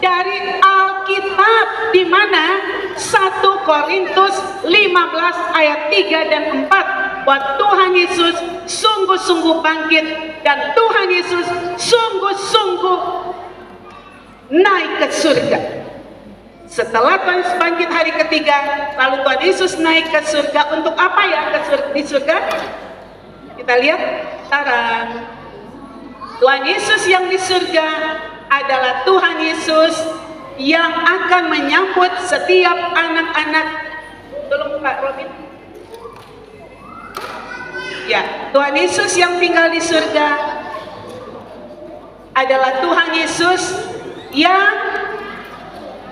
Dari Alkitab, di mana 1 Korintus 15 ayat 3 dan 4, bahwa Tuhan Yesus sungguh-sungguh bangkit dan Tuhan Yesus sungguh-sungguh naik ke surga. Setelah Tuhan Yesus bangkit hari ketiga, lalu Tuhan Yesus naik ke surga. Untuk apa ya di surga? Kita lihat, tarang. Tuhan Yesus yang di surga adalah Tuhan Yesus yang akan menyambut setiap anak-anak. Tolong Pak Robin. Ya, Tuhan Yesus yang tinggal di surga adalah Tuhan Yesus yang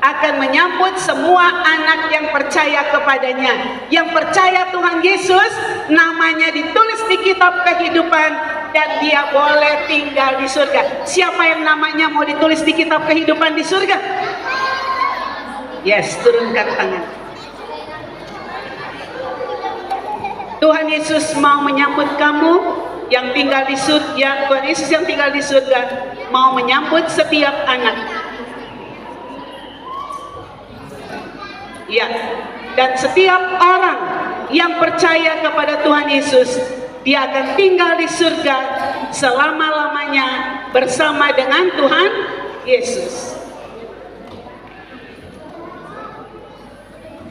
akan menyambut semua anak yang percaya kepadanya. Yang percaya Tuhan Yesus, namanya ditulis di kitab kehidupan dan dia boleh tinggal di surga. Siapa yang namanya mau ditulis di kitab kehidupan di surga? Yes, turunkan tangan. Tuhan Yesus mau menyambut kamu yang tinggal di surga. Tuhan Yesus yang tinggal di surga mau menyambut setiap anak. Ya, dan setiap orang yang percaya kepada Tuhan Yesus, dia akan tinggal di surga selama-lamanya bersama dengan Tuhan Yesus.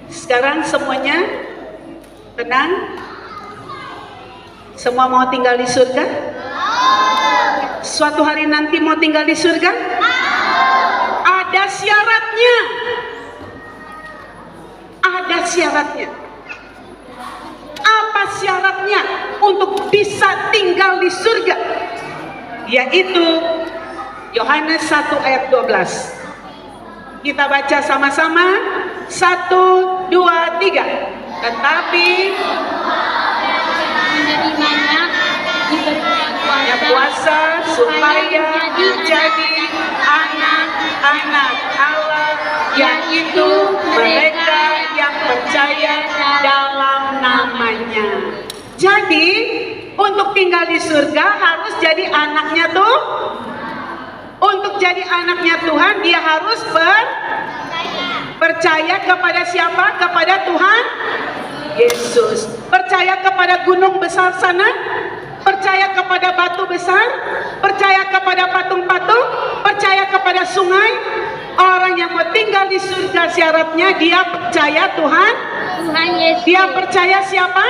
Sekarang semuanya tenang. Semua mau tinggal di surga? Suatu hari nanti mau tinggal di surga? Ada syaratnya. Ada syaratnya. Apa syaratnya untuk bisa tinggal di surga? Yaitu Yohanes 1 ayat 12. Kita baca sama-sama. 1, 2, 3. Tetapi menerimanya diberikan kuasa supaya menjadi anak-anak Allah, yaitu mereka yang percaya dalam namanya. Jadi untuk tinggal di surga harus jadi anaknya tuh. Untuk jadi anaknya Tuhan dia harus percaya kepada siapa? Kepada Tuhan Yesus. Percaya kepada gunung besar sana, percaya kepada batu besar, percaya kepada patung-patung, percaya kepada sungai. Orang yang mau tinggal di surga syaratnya dia percaya Tuhan Yesus. Dia percaya siapa?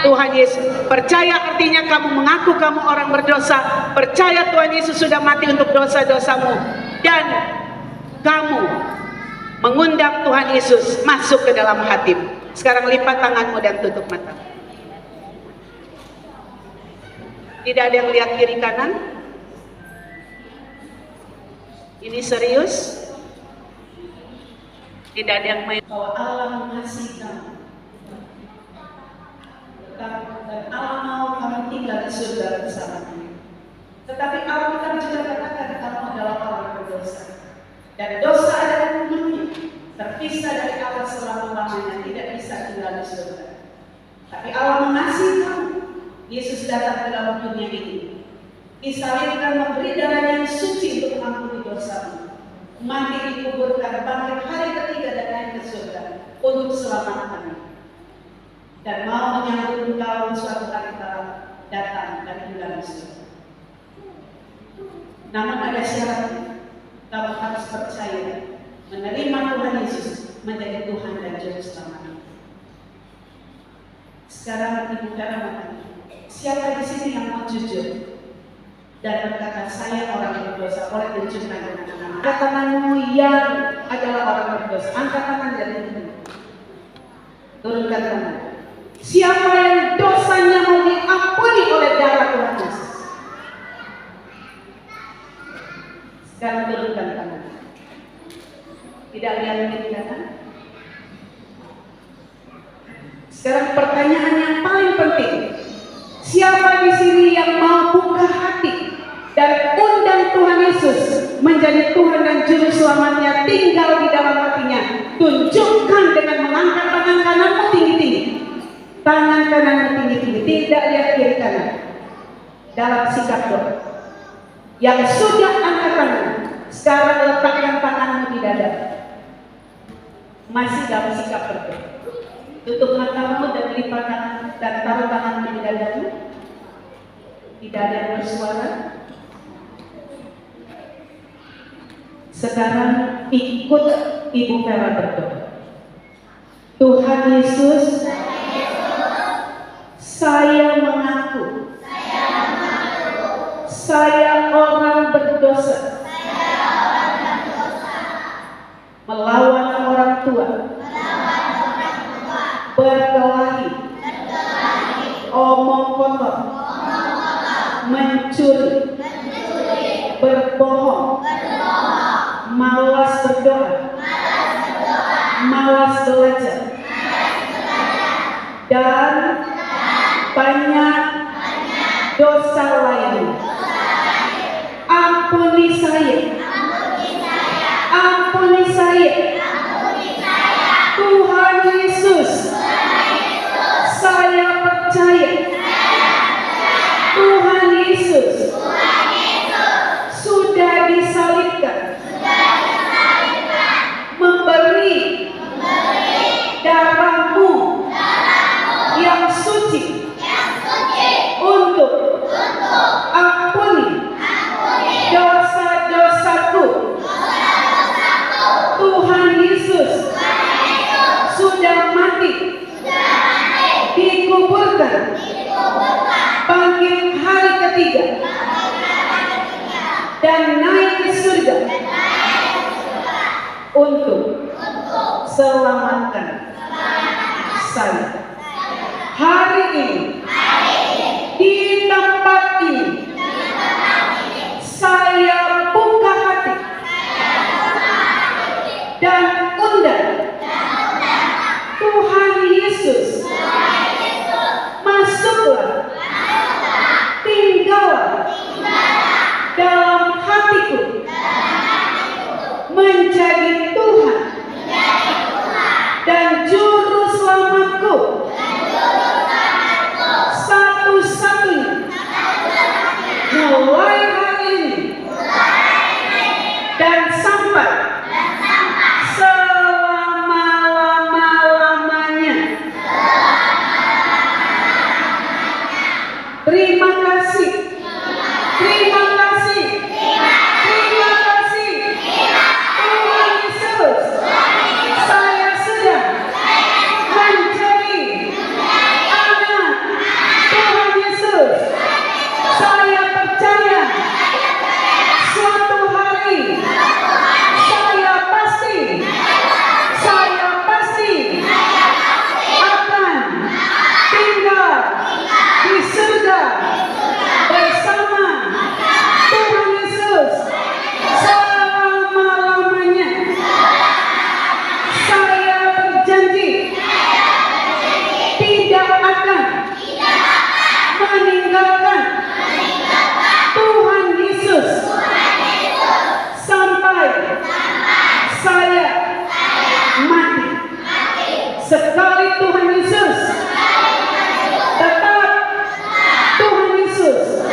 Tuhan Yesus. Percaya artinya kamu mengaku kamu orang berdosa. Percaya Tuhan Yesus sudah mati untuk dosa-dosamu. Dan kamu mengundang Tuhan Yesus masuk ke dalam hatimu. Sekarang lipat tanganmu dan tutup mata. Tidak ada yang lihat kiri kanan. Ini serius. Tidak ada yang main. Bahwa Allah mengasihi kamu. Dan Allah mau kamu tinggal di surga bersama-Dia. Tetapi Alkitab juga katakan kamu adalah orang berdosa. Dan dosa adalah hukumnya. Terpisah dari Allah selama-lamanya, tidak bisa tinggal di surga. Tapi Allah mengasihi kamu. Yesus datang ke dalam dunia ini, disalibkan, memberi darahnya yang suci untuk mengampuni dosamu, mati, dikuburkan, bangkit hari ketiga dan naik ke surga untuk selama-lamanya. Dan mau menyambut engkau suatu hari datang dan tinggal di surga. Namun ada syaratnya. Kamu harus percaya menerima Tuhan Yesus menjadi Tuhan dan Juru Selamat. Sekarang Ibu Kara bertanya, siapa di sini yang mau jujur dan berkata saya orang berdosa? Boleh tunjukkan dengan tangan. Angkat tanganmu yang adalah orang berdosa. Angkat tangan dari ini. Turunkan tangan. Siapa yang dosanya mau diampuni oleh darah Tuhan Yesus? Sekarang turunkan tangan. Tidak lihat kiri kanan. Sekarang pertanyaan yang paling penting. Siapa di sini yang mau buka hati dan undang Tuhan Yesus menjadi Tuhan dan Juru Selamatnya, tinggal di dalam hatinya? Tunjukkan dengan mengangkat tangan kananmu tinggi-tinggi. Tangan kananmu tinggi-tinggi. Tidak lihat kiri kanan. Dalam sikap doa. Yang sudah angkat tangan, sekarang letakkan tanganmu di dada. Masih dalam sikap berdoa. Tutup matamu dan lipat tangan dan taruh tanganmu di dadamu. Tidak ada yang bersuara. Sekarang ikut Ibu Vera berdoa. Tuhan Yesus, saya mengaku berdosa, melawan orang tua, berkelahi, omong kotor, mencuri, berbohong, malas berdoa, malas belajar, dan banyak dosa lain. Ampuni saya, ampuni saya, Tuhan Yesus. Saya percaya Tuhan Yesus sudah disalibkan, memberi darah-Mu yang suci untuk ampuni dosa-dosaku. Tuhan Yesus sudah mati, dikuburkan, bangkit hari ketiga, dan naik ke surga untuk selamatkan saya. Hari ini, di tempat ini, saya buka hati dan undang Tuhan Yesus, masuklah, tinggallah dalam hatiku, menjadi Tuhan dan juru selamatku satu-satunya, mulai hari ini dan sampai selama-lama-lamanya. Terima kasih, terima kasih, terima kasih, Tuhan Yesus. Saya sudah menjadi anak Tuhan Yesus. Saya percaya suatu hari saya pasti akan tinggal di surga bersama Tuhan Yesus selama-lamanya. Saya berjanji tidak akan meninggalkan Tuhan Yesus sampai saya mati. Sekali Tuhan Yesus, tetap Tuhan Yesus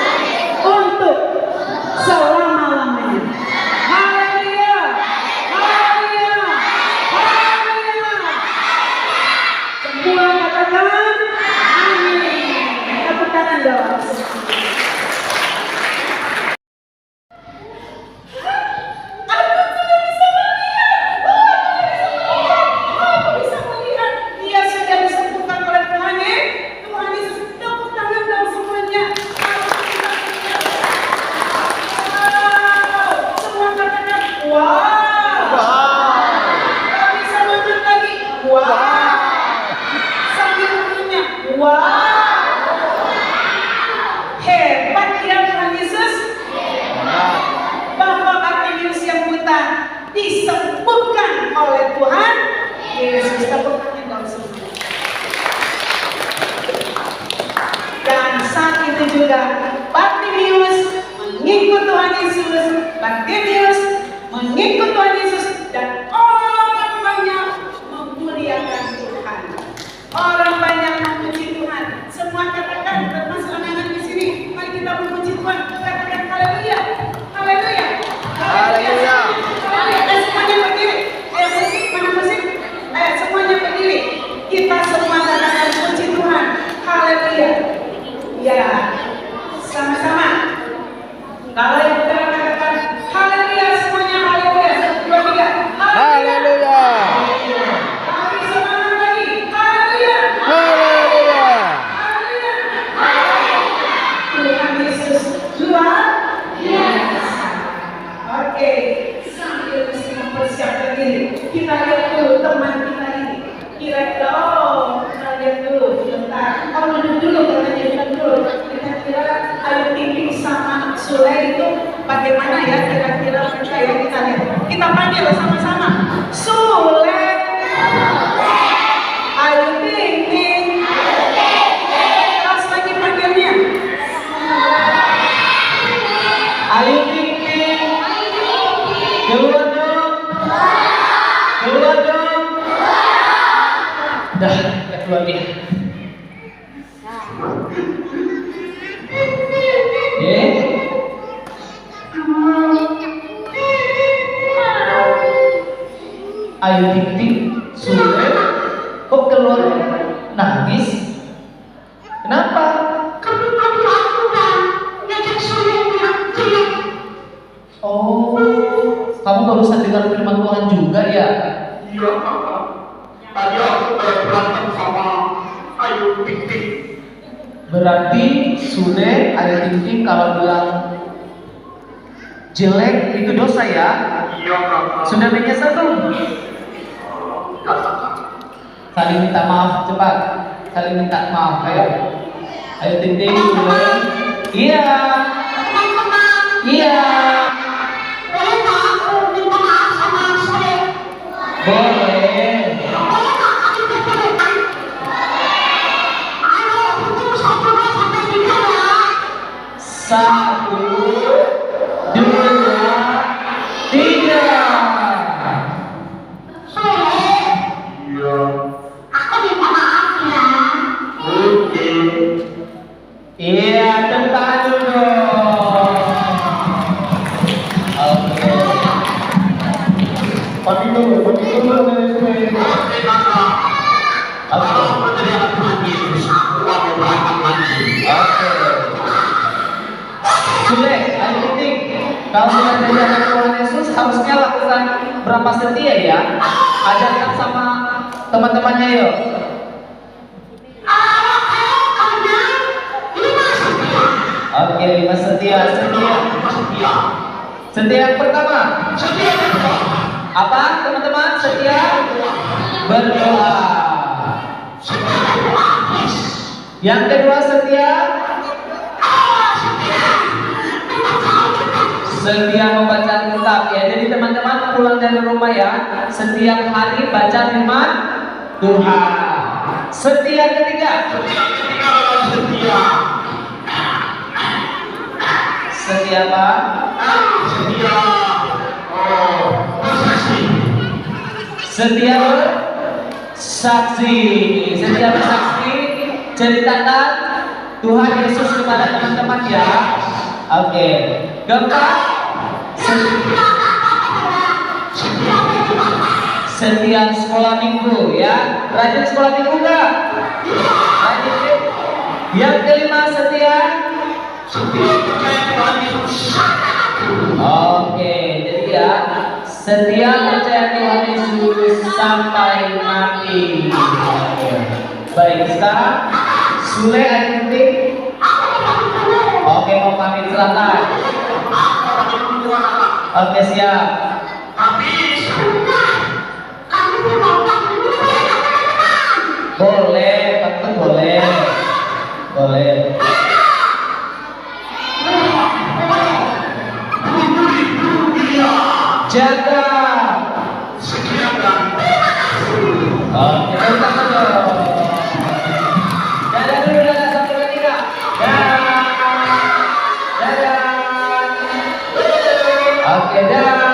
untuk selama-lamanya. Haleluya, haleluya, haleluya. Semua katakan amin. Tepuk tangan dong. Dia sudah disembuhkan oleh Tuhan ya. Tuhan Yesus, tepuk tangan dong semuanya. Wow. Semua katakan wow. Kalau bisa nonton lagi, wow. Sambil punya wow. Hebat ya Tuhan Yesus. Bapak Bartimius yang buta disembuhkan oleh Tuhan Yesus. Tepuk tangan dong semuanya. Dan saat itu juga Bartimius mengikut Tuhan Yesus. Bartimius mengikut Tuhan Yesus dan orang banyak memuliakan Tuhan. Orang banyak memuji Tuhan. Semua katakan, termasuk anak-anak di sini. Mari kita memuji Tuhan. Katakan haleluya, haleluya, Haleluya. haleluya. Dan semuanya berdiri. Musik, mana musik? Semuanya berdiri. Kita semua katakan puji Tuhan. Haleluya. Ya, sama-sama. Kalau yang kita katakan haleluya, semuanya haleluya. 1, 2, 3. Haleluya. Mari semangat lagi. Haleluya. Haleluya. Haleluya. Tuhan Yesus luar biasa. dulu. Kira-kira Ayu Ting Ting sama Sule itu bagaimana ya kira-kira mereka ya, kita lihat. Kita panggil sama-sama. Sule, Ayu Ting Ting. Keras lagi panggilnya. Ayu Ting Ting. Keluar dong. Keluar dong. Dah, kita keluar dia. Ayu Ting Ting, Sule, kok keluar nangis? Kenapa? Oh, kamu barusan dengar firman Tuhan juga ya? Iya, kakak. Tadi aku berantem sama Ayu Ting Ting. Berarti Sule, Ayu Ting Ting kalau bilang jelek itu dosa ya? Iya, kakak. Sudah menyesal belum? Saling minta maaf cepat. Saling minta maaf ayo. Ayu Ting Ting, Sule. Iya. Iya. Boleh. Satu, dua, tiga. Iya. Oke. Iya, tepuk tangan dulu dong. Oke. Pagi dulu, nenek Sule. Oke. Oke. Sule, Ayu Ting Ting, kalau sudah jadi anak Tuhan Yesus harusnya lakukan berapa setia ya? Ajarkan sama teman-temannya yuk. Oke, 5 setia. Setia yang pertama. Apa teman-teman? Setia berdoa. Yang kedua setia membaca Alkitab ya. Jadi teman-teman pulang dari rumah ya, setiap hari baca firman Tuhan. Setia ketiga. Setia apa? Setia bersaksi. Setia bersaksi, ceritakan Tuhan Yesus kepada teman-teman ya. Oke. Keempat, setia sekolah minggu ya. Rajin sekolah minggu enggak? Rajin. Yang kelima setia. Oke, jadi ya setia percaya Tuhan Yesus sampai mati. Baik, sekarang Sule, Ayu Ting Ting. Oke, mau pamit silakan. Oke, siap. Boleh, tentu boleh. Boleh. Jaga. Oke, tepuk tangan dong. Dadah dulu, dadah satu dua tiga. Dadah. Dadah. Oke, dadah.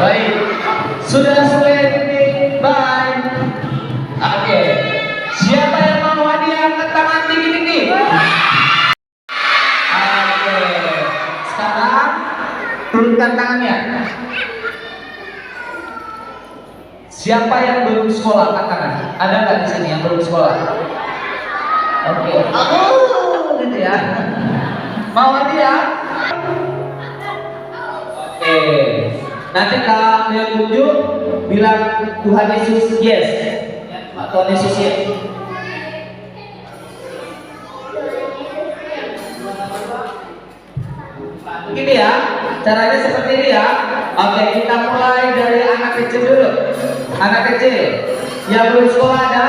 Baik, sudah selesai ini, bye. Oke, siapa yang mau hadiah angkat tangan tinggi-tinggi? Oke, sekarang turunkan tangannya. Siapa yang belum sekolah angkat tangan? Ada nggak di sini yang belum sekolah? Oke, gitu ya. Mau hadiah? Oke. Nanti kalau yang unjuk bilang Tuhan Yesus yes. Ya, cepat. Tony Sisil. Begini ya, caranya seperti ini ya. Oke, kita mulai dari anak kecil dulu. Anak kecil yang belum sekolah ada?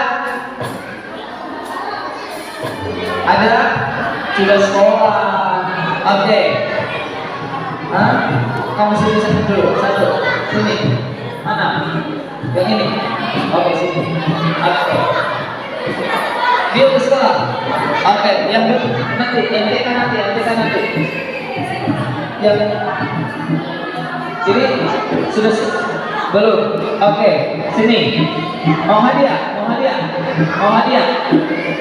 Ada? Sudah sekolah. Oke. Hah? Kamu sini satu dulu. Satu. Sini. Mana? Yang ini. Oke, sini. Oke. Dia ke sekolah. Oke, yang nanti, yang TK nanti. Yang jadi sudah belum. Oke, sini. Mau hadiah.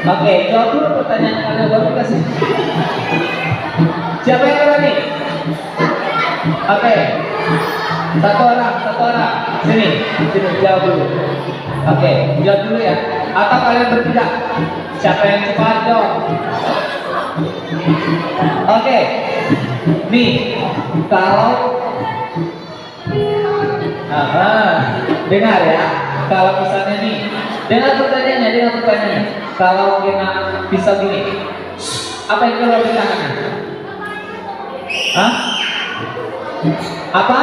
Oke, jawab dulu pertanyaan kalian baru kasih. Siapa yang berani? Oke, satu orang. Sini jawab dulu. Oke, jawab dulu ya. Atau kalian bertiga? Siapa yang cepat jawab? Oke, nih kalau dengar ya. Kalau misalnya nih, dengar pertanyaannya. Kalau kita bisa gini, apa yang keluar di tangannya? Hah? Apa?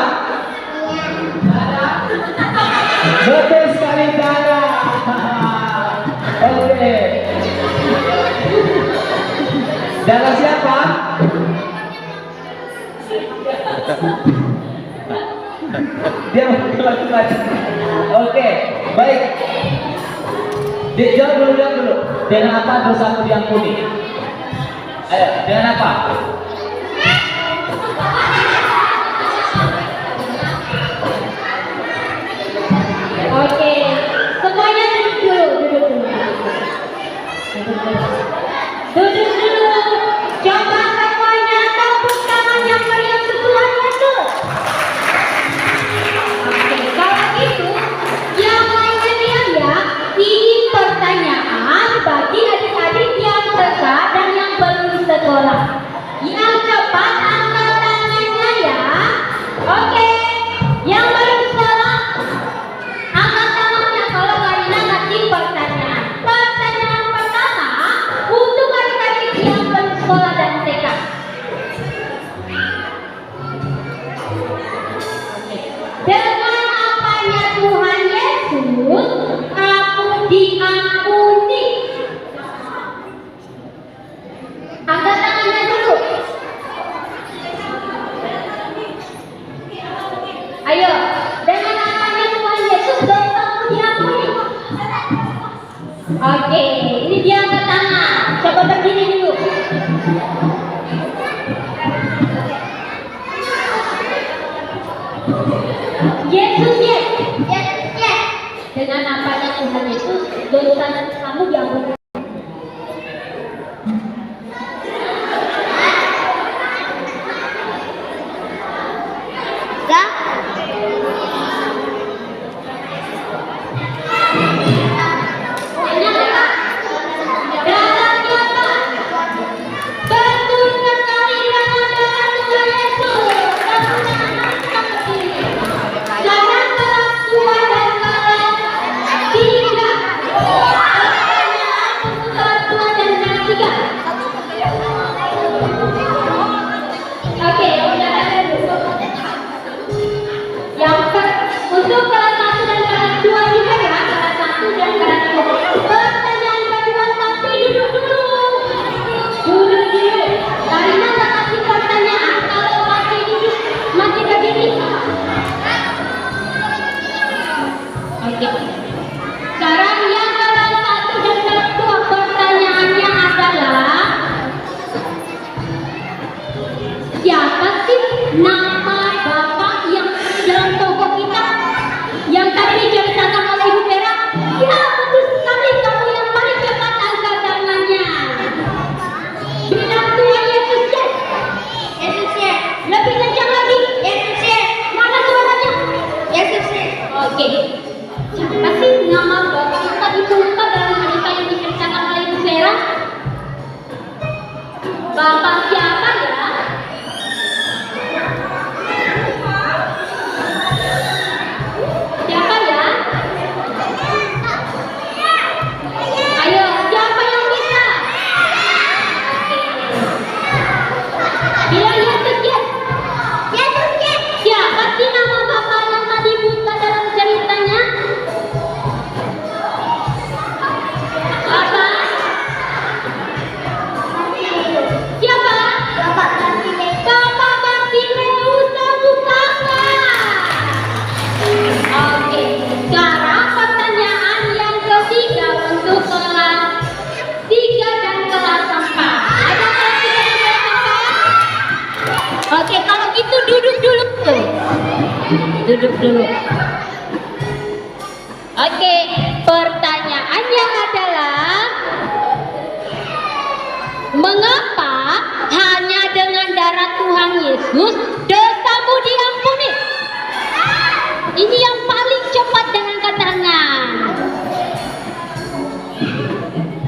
Betul sekali darah. Oke. Darah siapa? Dia laki-laki. Oke, baik. Jawab dulu. Dengan apa dosaku diampuni? Ayo, dengan apa? Oke, semuanya duduk dulu. Duduk dulu. Coba semuanya tepuk tangan yang meriah untuk Tuhan Yesus. Oke, kalau gitu yang lainnya diam ya. Ini pertanyaan bagi adik-adik yang TK dan yang belum sekolah. Yang cepat angkat tangannya ya. Oke, yang belum sekolah angkat tangannya kalau Karina ngasih pertanyaan. Pertanyaan pertama untuk adik-adik yang belum sekolah dan TK. Dengan apanya Tuhan Yesus kamu diampuni? Angkat tangannya dulu. Ayo, dengan apanya Tuhan Yesus dosamu diampuni? Oke, ini dia angkat tangan. Coba berdiri dulu. Yesus yes. Dengan apanya Tuhan Yesus dosa kamu diampuni? Ya. Darahnya apa? Betul sekali, darah Tuhan Yesus. Jangan keras tua dan keras tiga. duduk dulu. Oke, pertanyaannya adalah mengapa hanya dengan darah Tuhan Yesus dosamu diampuni? Ini yang paling cepat dengan keterangan.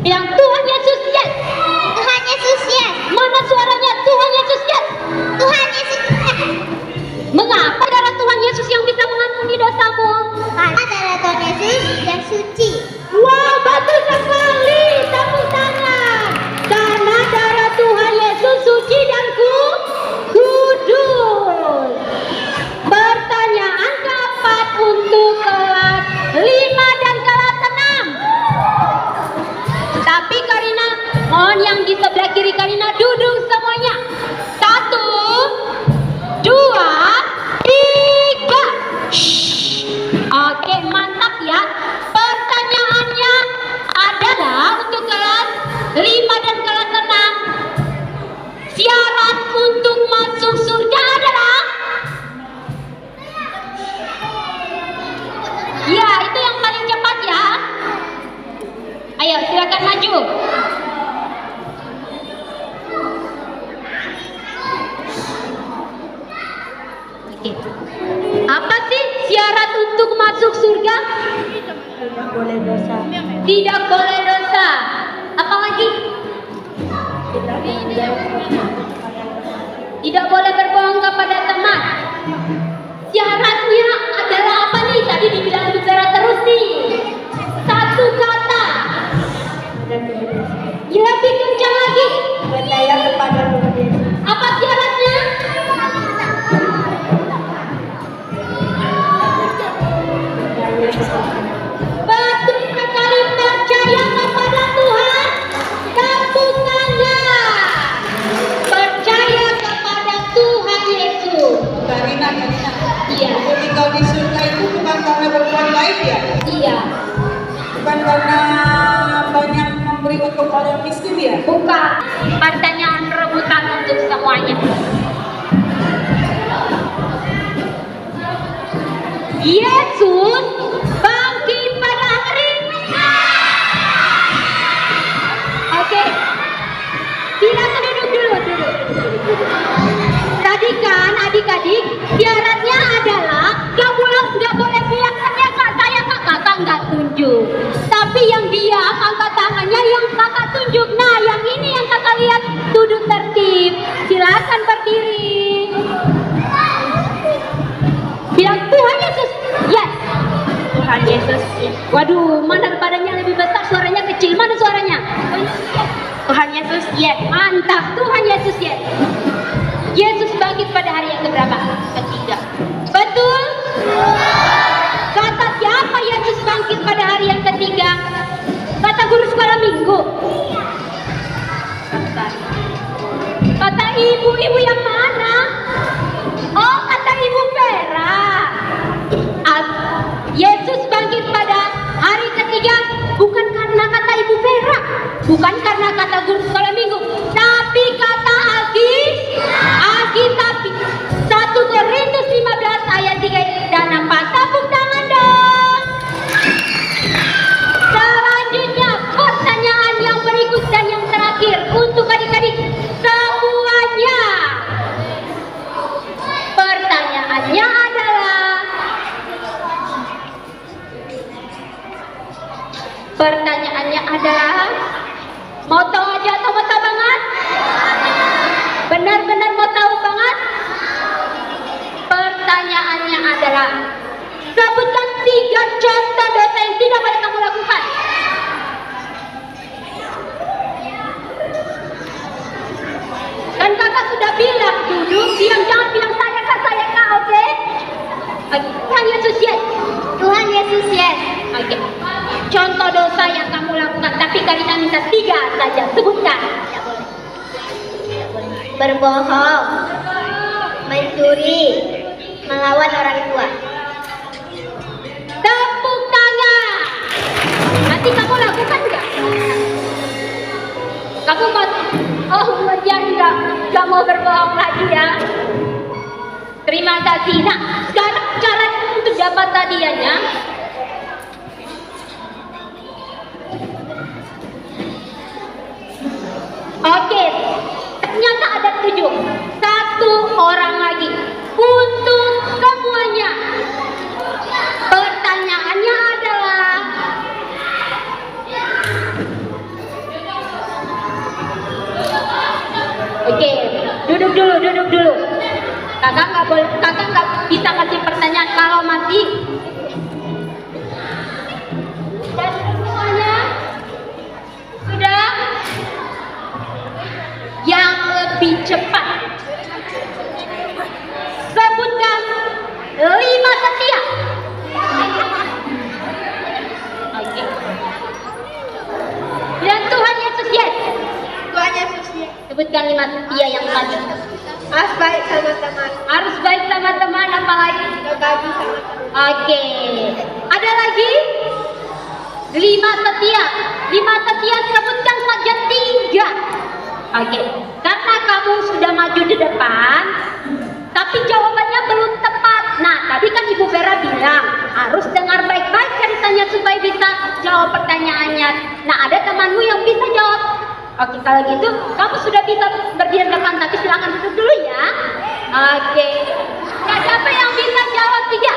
Yang Tuhan Yesus yes. Tuhan Yesus yes. Mana suaranya Tuhan Yesus yes? Tuhan Yesus yes. Mengapa darah Tuhan Yesus yang bisa mengampuni dosamu? Karena darah Tuhan Yesus yang suci. Wah, bagus sekali. Tepuk tangan. Karena darah Tuhan Yesus suci dan kudus. Pertanyaan keempat untuk kelas 5 dan kelas 6. Tapi Karina, mohon yang di sebelah kiri Karina duduk semuanya. 1, 2, 3. Shh. Oke, mantap ya. Pertanyaannya adalah untuk kelas 5 dan kelas 6. Syarat untuk masuk surga adalah? Ya, itu yang paling cepat ya. Ayo, silakan maju. Oke. Apa sih syarat untuk masuk surga? Tidak boleh dosa. Tidak boleh dosa. Apa lagi? Tidak boleh berbohong kepada teman. Syaratnya adalah apa nih? Tadi dibilang bicara terus nih. Satu kata. Ya, lebih kencang lagi. Percaya kepada Tuhan Yesus. Apa syaratnya? Betul sekali, percaya kepada Tuhan. Tepuk tangan. Percaya kepada Tuhan Yesus. Karina. Iya. Ketika di surga itu bukan karena berbuat baik ya? Iya. Bukan karena banyak memberi untuk orang miskin ya? Bukan. Pertanyaan rebutan untuk semuanya. Yesus bangkit pada hari. Oke. Silakan duduk dulu, duduk. Tadi kan adik-adik syaratnya adalah gak boleh bilang saya kakak nggak tunjuk. Tapi yang dia angkat tangannya yang kakak tunjuk. Nah, yang ini yang kakak lihat duduk tertib. Silakan berdiri. Bilang Tuhan Yesus. Yes. Tuhan Yesus. Waduh, mana badannya lebih besar, suaranya kecil. Mana suaranya? Tuhan Yesus. Yes. Mantap. Tuhan Yesus. Yes. Yesus bangkit pada hari yang keberapa? Ketiga. Betul? Kata siapa Yesus bangkit pada hari yang ketiga? Kata guru sekolah minggu. Kata ibu yang mana? Oh, kata ibu Vera. Yesus bangkit pada hari ketiga bukan karena kata ibu Vera, bukan karena kata guru sekolah minggu, tapi kata Alkitab 1 Korintus 15 ayat 3 dan 4. Tepuk tangan dong. Selanjutnya pertanyaan yang berikut dan yang terakhir untuk adik-adik semuanya. Pertanyaannya adalah mau tahu aja atau mau tahu banget? Benar-benar mau tahu banget? Pertanyaannya adalah sebutkan 3 contoh dosa yang tidak boleh kamu lakukan. Kan kakak sudah bilang duduk, diam, jangan bilang saya kak, oke? Tuhan Yesus yes. Tuhan Yesus yes. Oke. Contoh dosa yang kamu lakukan, tapi Karina minta 3 saja, sebutkan. Berbohong, mencuri, melawan orang tua. Tepuk tangan. Nanti kamu lakukan nggak? Kamu mau? Oh, kemudian nggak mau berbohong lagi ya? Terima kasih. Nah, sekarang cara untuk dapat hadiahnya? Oke, ternyata ada 7. 1 orang lagi untuk semuanya. Pertanyaannya adalah, oke, duduk dulu. Kakak nggak bisa kasih pertanyaan kalau masih. Dan semuanya sudah. Yang lebih cepat sebutkan 5 setiap. Oke. Dan Tuhan Yesus, yes. Tuhan Yesus ya. Sebutkan 5 setia yang tadi. Harus baik sama teman. Harus baik sama teman, apalagi Berbagi sama teman. oke. Ada lagi 5 setia. 5 setia sebutkan saja 3. Oke, karena kamu sudah maju di depan, tapi jawabannya belum tepat. Nah, tadi kan Ibu Vera bilang harus dengar baik-baik ceritanya supaya bisa jawab pertanyaannya. Nah, ada temanmu yang bisa jawab. Oke, kalau gitu kamu sudah bisa berdiri di depan, tapi silakan duduk dulu ya. Oke, nah, siapa yang bisa jawab 3?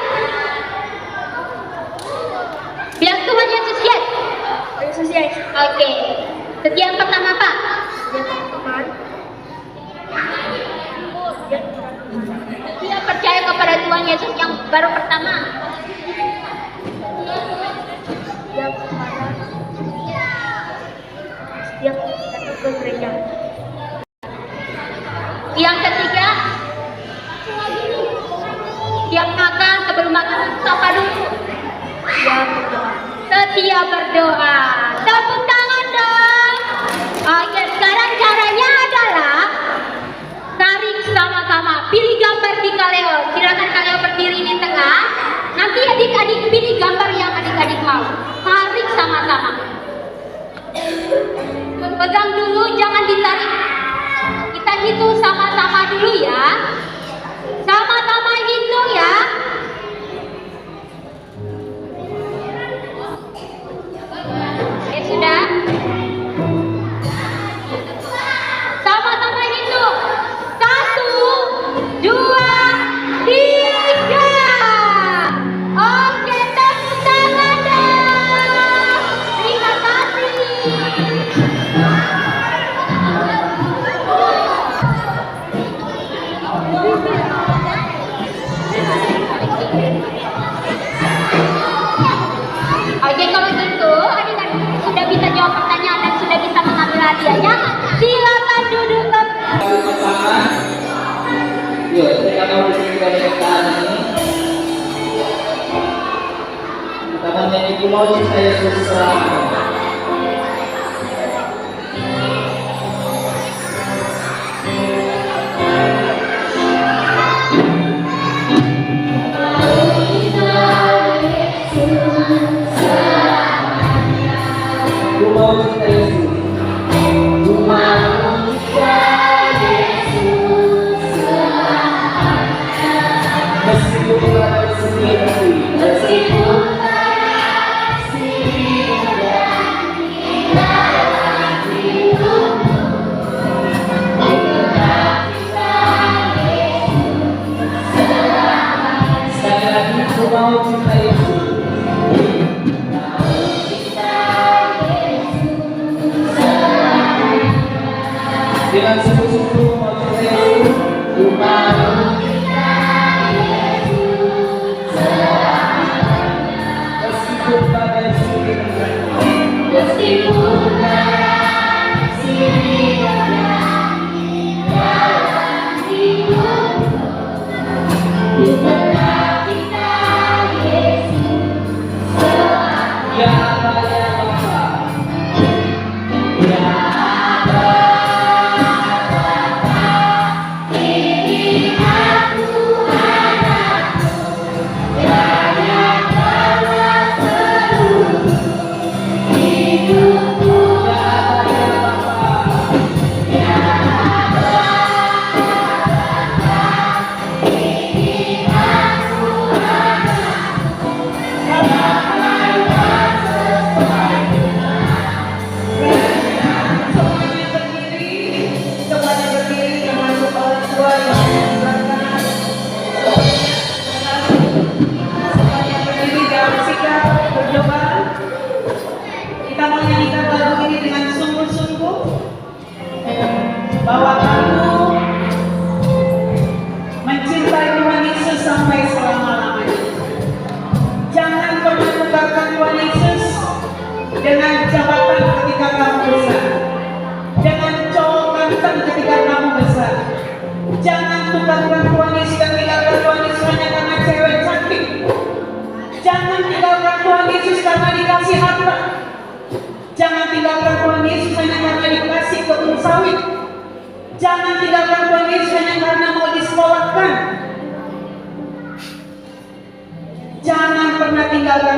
Bilang Tuhan Yesus, yes. Yesus ya. Oke, setia yang pertama Pak. Teman. Dia percaya kepada Tuhan Yesus yang baru pertama. Dia datang ke gereja. Yang ketiga, tiap makan sebelum makan sapa dulu. Setia berdoa. Tepuk tangan dong. Oke, sekarang caranya adalah tarik sama-sama. Pilih gambar di Kaleo. Silakan Kaleo berdiri di tengah. Nanti adik-adik pilih gambar yang adik-adik mau. Tarik sama-sama. Pegang dulu, jangan ditarik. Kita hitung sama-sama dulu ya. Sama-sama hitung ya. Oke, sudah. Sama-sama hitung. 1, 2, 3. Oke, tepuk tangan dong. Terima kasih. Oke, kalau gitu adik-adik sudah bisa jawab pertanyaan dan sudah bisa mengambil hadiahnya. Silakan duduk. Yuk, kita mau berdiri dari depan ini. Kita mau nyanyi Pulau Cinta Yesus Selama. Pulau Cinta Yesus. Meskipun berada sendiri, meskipun sekali lagi aku mau cinta Yesus. Dengan sungguh-sungguh mau cinta Yesus, ku mau meskipun badai sendiri, meskipun badai sendiri dalam hidupku, ku tetap cinta Yesus selama. Ya Aba, ya Bapa, ya Aba, ini aku anakmu, banyak telah seluruh hidupku. Ya Aba, ya Bapa,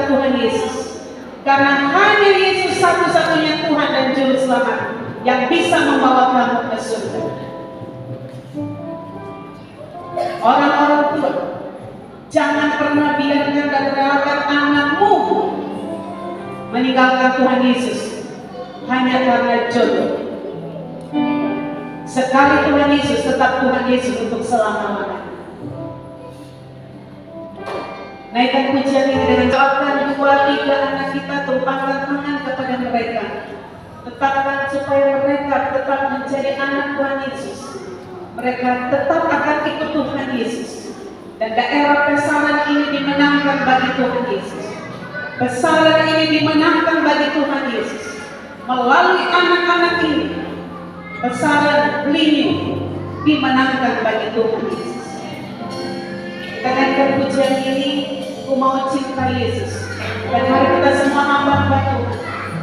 adalah Tuhan Yesus. Karena hanya Yesus satu-satunya Tuhan dan Juru Selamat yang bisa membawa kamu ke surga. Orang-orang tua, jangan pernah biarkan dan relakan anakmu meninggalkan Tuhan Yesus hanya karena jodoh. Sekali Tuhan Yesus, tetap Tuhan Yesus untuk selama-lamanya. Naikkan pujian ini dengan doakan 2-3 anak kita, tumpahkan tangan kepada mereka. Tetapkan supaya mereka tetap menjadi anak Tuhan Yesus. Mereka tetap akan ikut Tuhan Yesus. Dan daerah Pesaran ini dimenangkan bagi Tuhan Yesus. Pesaran ini dimenangkan bagi Tuhan Yesus. Melalui anak-anak ini, Pesaran Belinyu dimenangkan bagi Tuhan Yesus. Kita naikkan pujian ini, ku mau cinta Yesus. Dan mari kita semua hamba Tuhan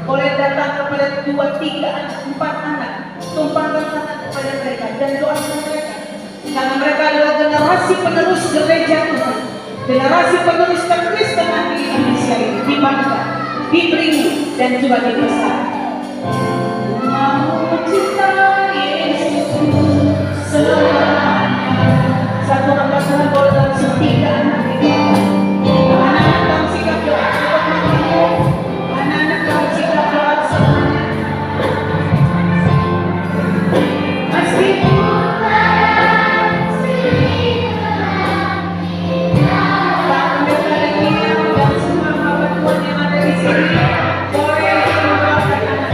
boleh datang kepada 2-3 anak, 4 anak, tumpahkan tangan kepada mereka dan doakan mereka. Karena mereka adalah generasi penerus gereja Tuhan, generasi penerus kekristenan di Indonesia ini, di Bangka, di Beringin, dan juga di Pesaran. Mau cinta Yesus selamanya. Satu hamba Tuhan boleh langsung 3 anak ini. Anak-anak dalam sikap doa, anak-anak dalam sikap doa semuanya. Meskipun Pak Pendeta dan Nia dan semua hamba Tuhan yang ada di sini boleh mendoakan anak.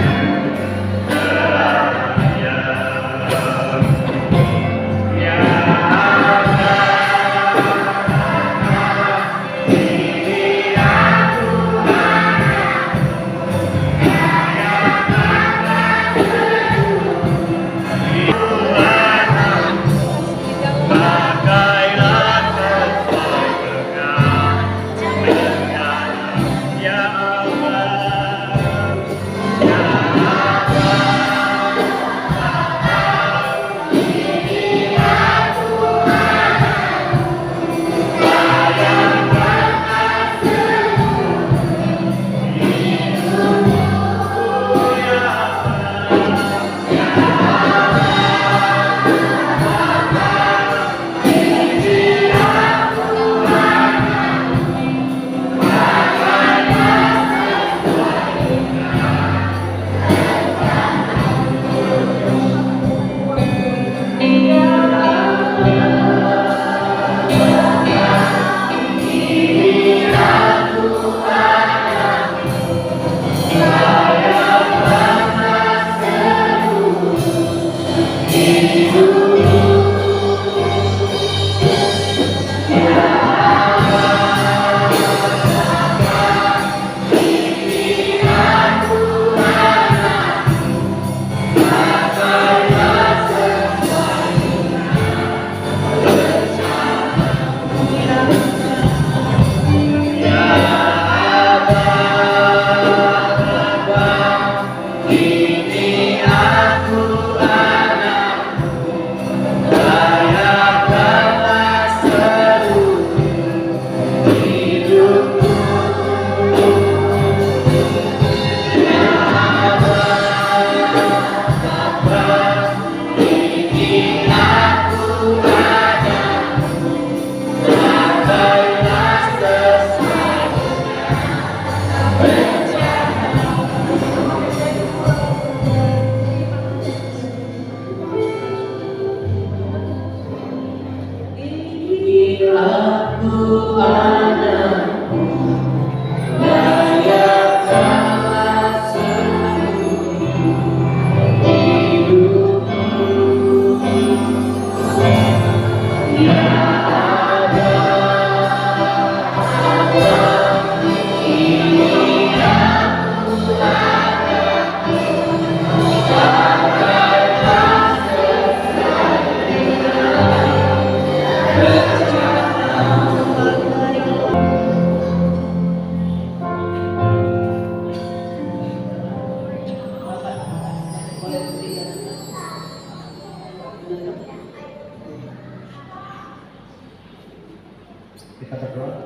Kita berdoa.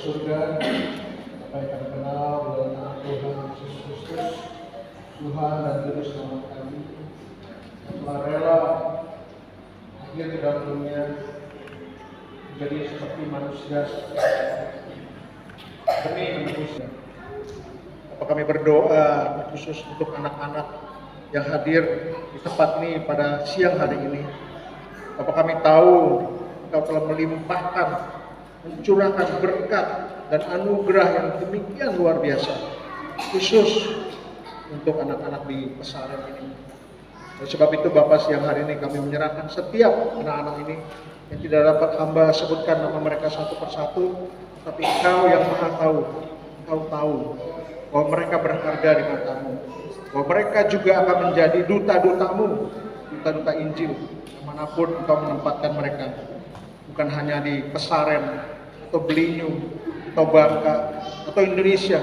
surga, apa yang kami kenal dalam nama Tuhan Yesus Kristus, Tuhan dan Juru Selamat kami, telah rela hadir ke dalam dunia menjadi seperti manusia demi menebusnya. Apa kami berdoa khusus untuk anak-anak yang hadir di tempat ini pada siang hari ini. Apa kami tahu Engkau telah melimpahkan, mencurahkan berkat dan anugerah yang demikian luar biasa, khusus untuk anak-anak di pesantren ini. Oleh sebab itu Bapak, siang hari ini kami menyerahkan setiap anak-anak ini yang tidak dapat hamba sebutkan nama mereka satu persatu, tapi Engkau yang Maha Tahu. Engkau tahu bahwa mereka berharga di matamu, bahwa mereka juga akan menjadi duta-dutamu, duta-duta Injil dimanapun Engkau menempatkan mereka, bukan hanya di Pesaren atau Belitung atau Bangka atau Indonesia,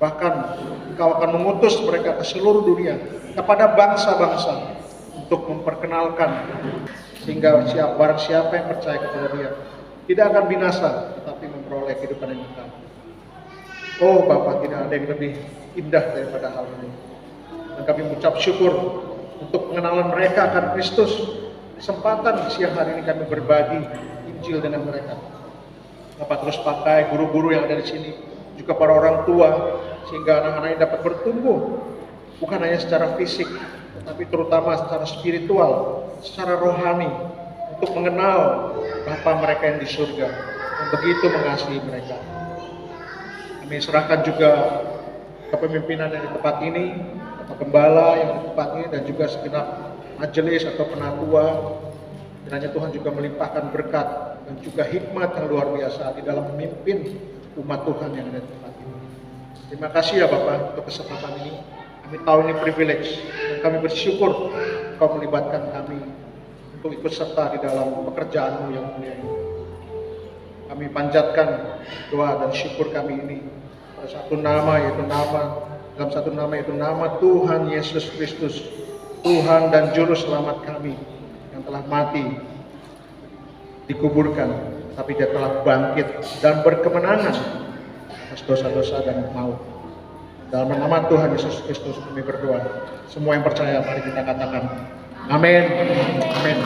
bahkan Engkau akan mengutus mereka ke seluruh dunia, kepada bangsa-bangsa, untuk memperkenalkan, sehingga barang siapa yang percaya kepada Dia tidak akan binasa, tetapi memperoleh kehidupan yang kekal. Oh Bapa, tidak ada yang lebih indah daripada hal ini. Dan kami mengucap syukur untuk pengenalan mereka akan Kristus. Kesempatan siang hari ini kami berbagi Injil dengan mereka. Bapak terus pakai guru-guru yang ada di sini, juga para orang tua, sehingga anak-anak ini dapat bertumbuh, bukan hanya secara fisik, tetapi terutama secara spiritual, secara rohani, untuk mengenal Bapa mereka yang di surga, yang begitu mengasihi mereka. Kami serahkan juga kepemimpinan yang di tempat ini, Bapak Gembala yang di tempat ini, dan juga segenap majelis atau penatua. Kiranya Tuhan juga melimpahkan berkat dan juga hikmat yang luar biasa di dalam memimpin umat Tuhan yang ada di tempat ini. Terima kasih ya Bapak untuk kesempatan ini. Kami tahu ini privilege dan kami bersyukur Kau melibatkan kami untuk ikut serta di dalam pekerjaan-Mu yang mulia ini. Kami panjatkan doa dan syukur kami ini pada satu nama, dalam satu nama yaitu nama Tuhan Yesus Kristus, Tuhan dan Juru Selamat kami, yang telah mati, dikuburkan, tapi Dia telah bangkit dan berkemenangan atas dosa-dosa dan maut. Dalam nama Tuhan Yesus Kristus kami berdoa. Semua yang percaya mari kita katakan amin. Amin.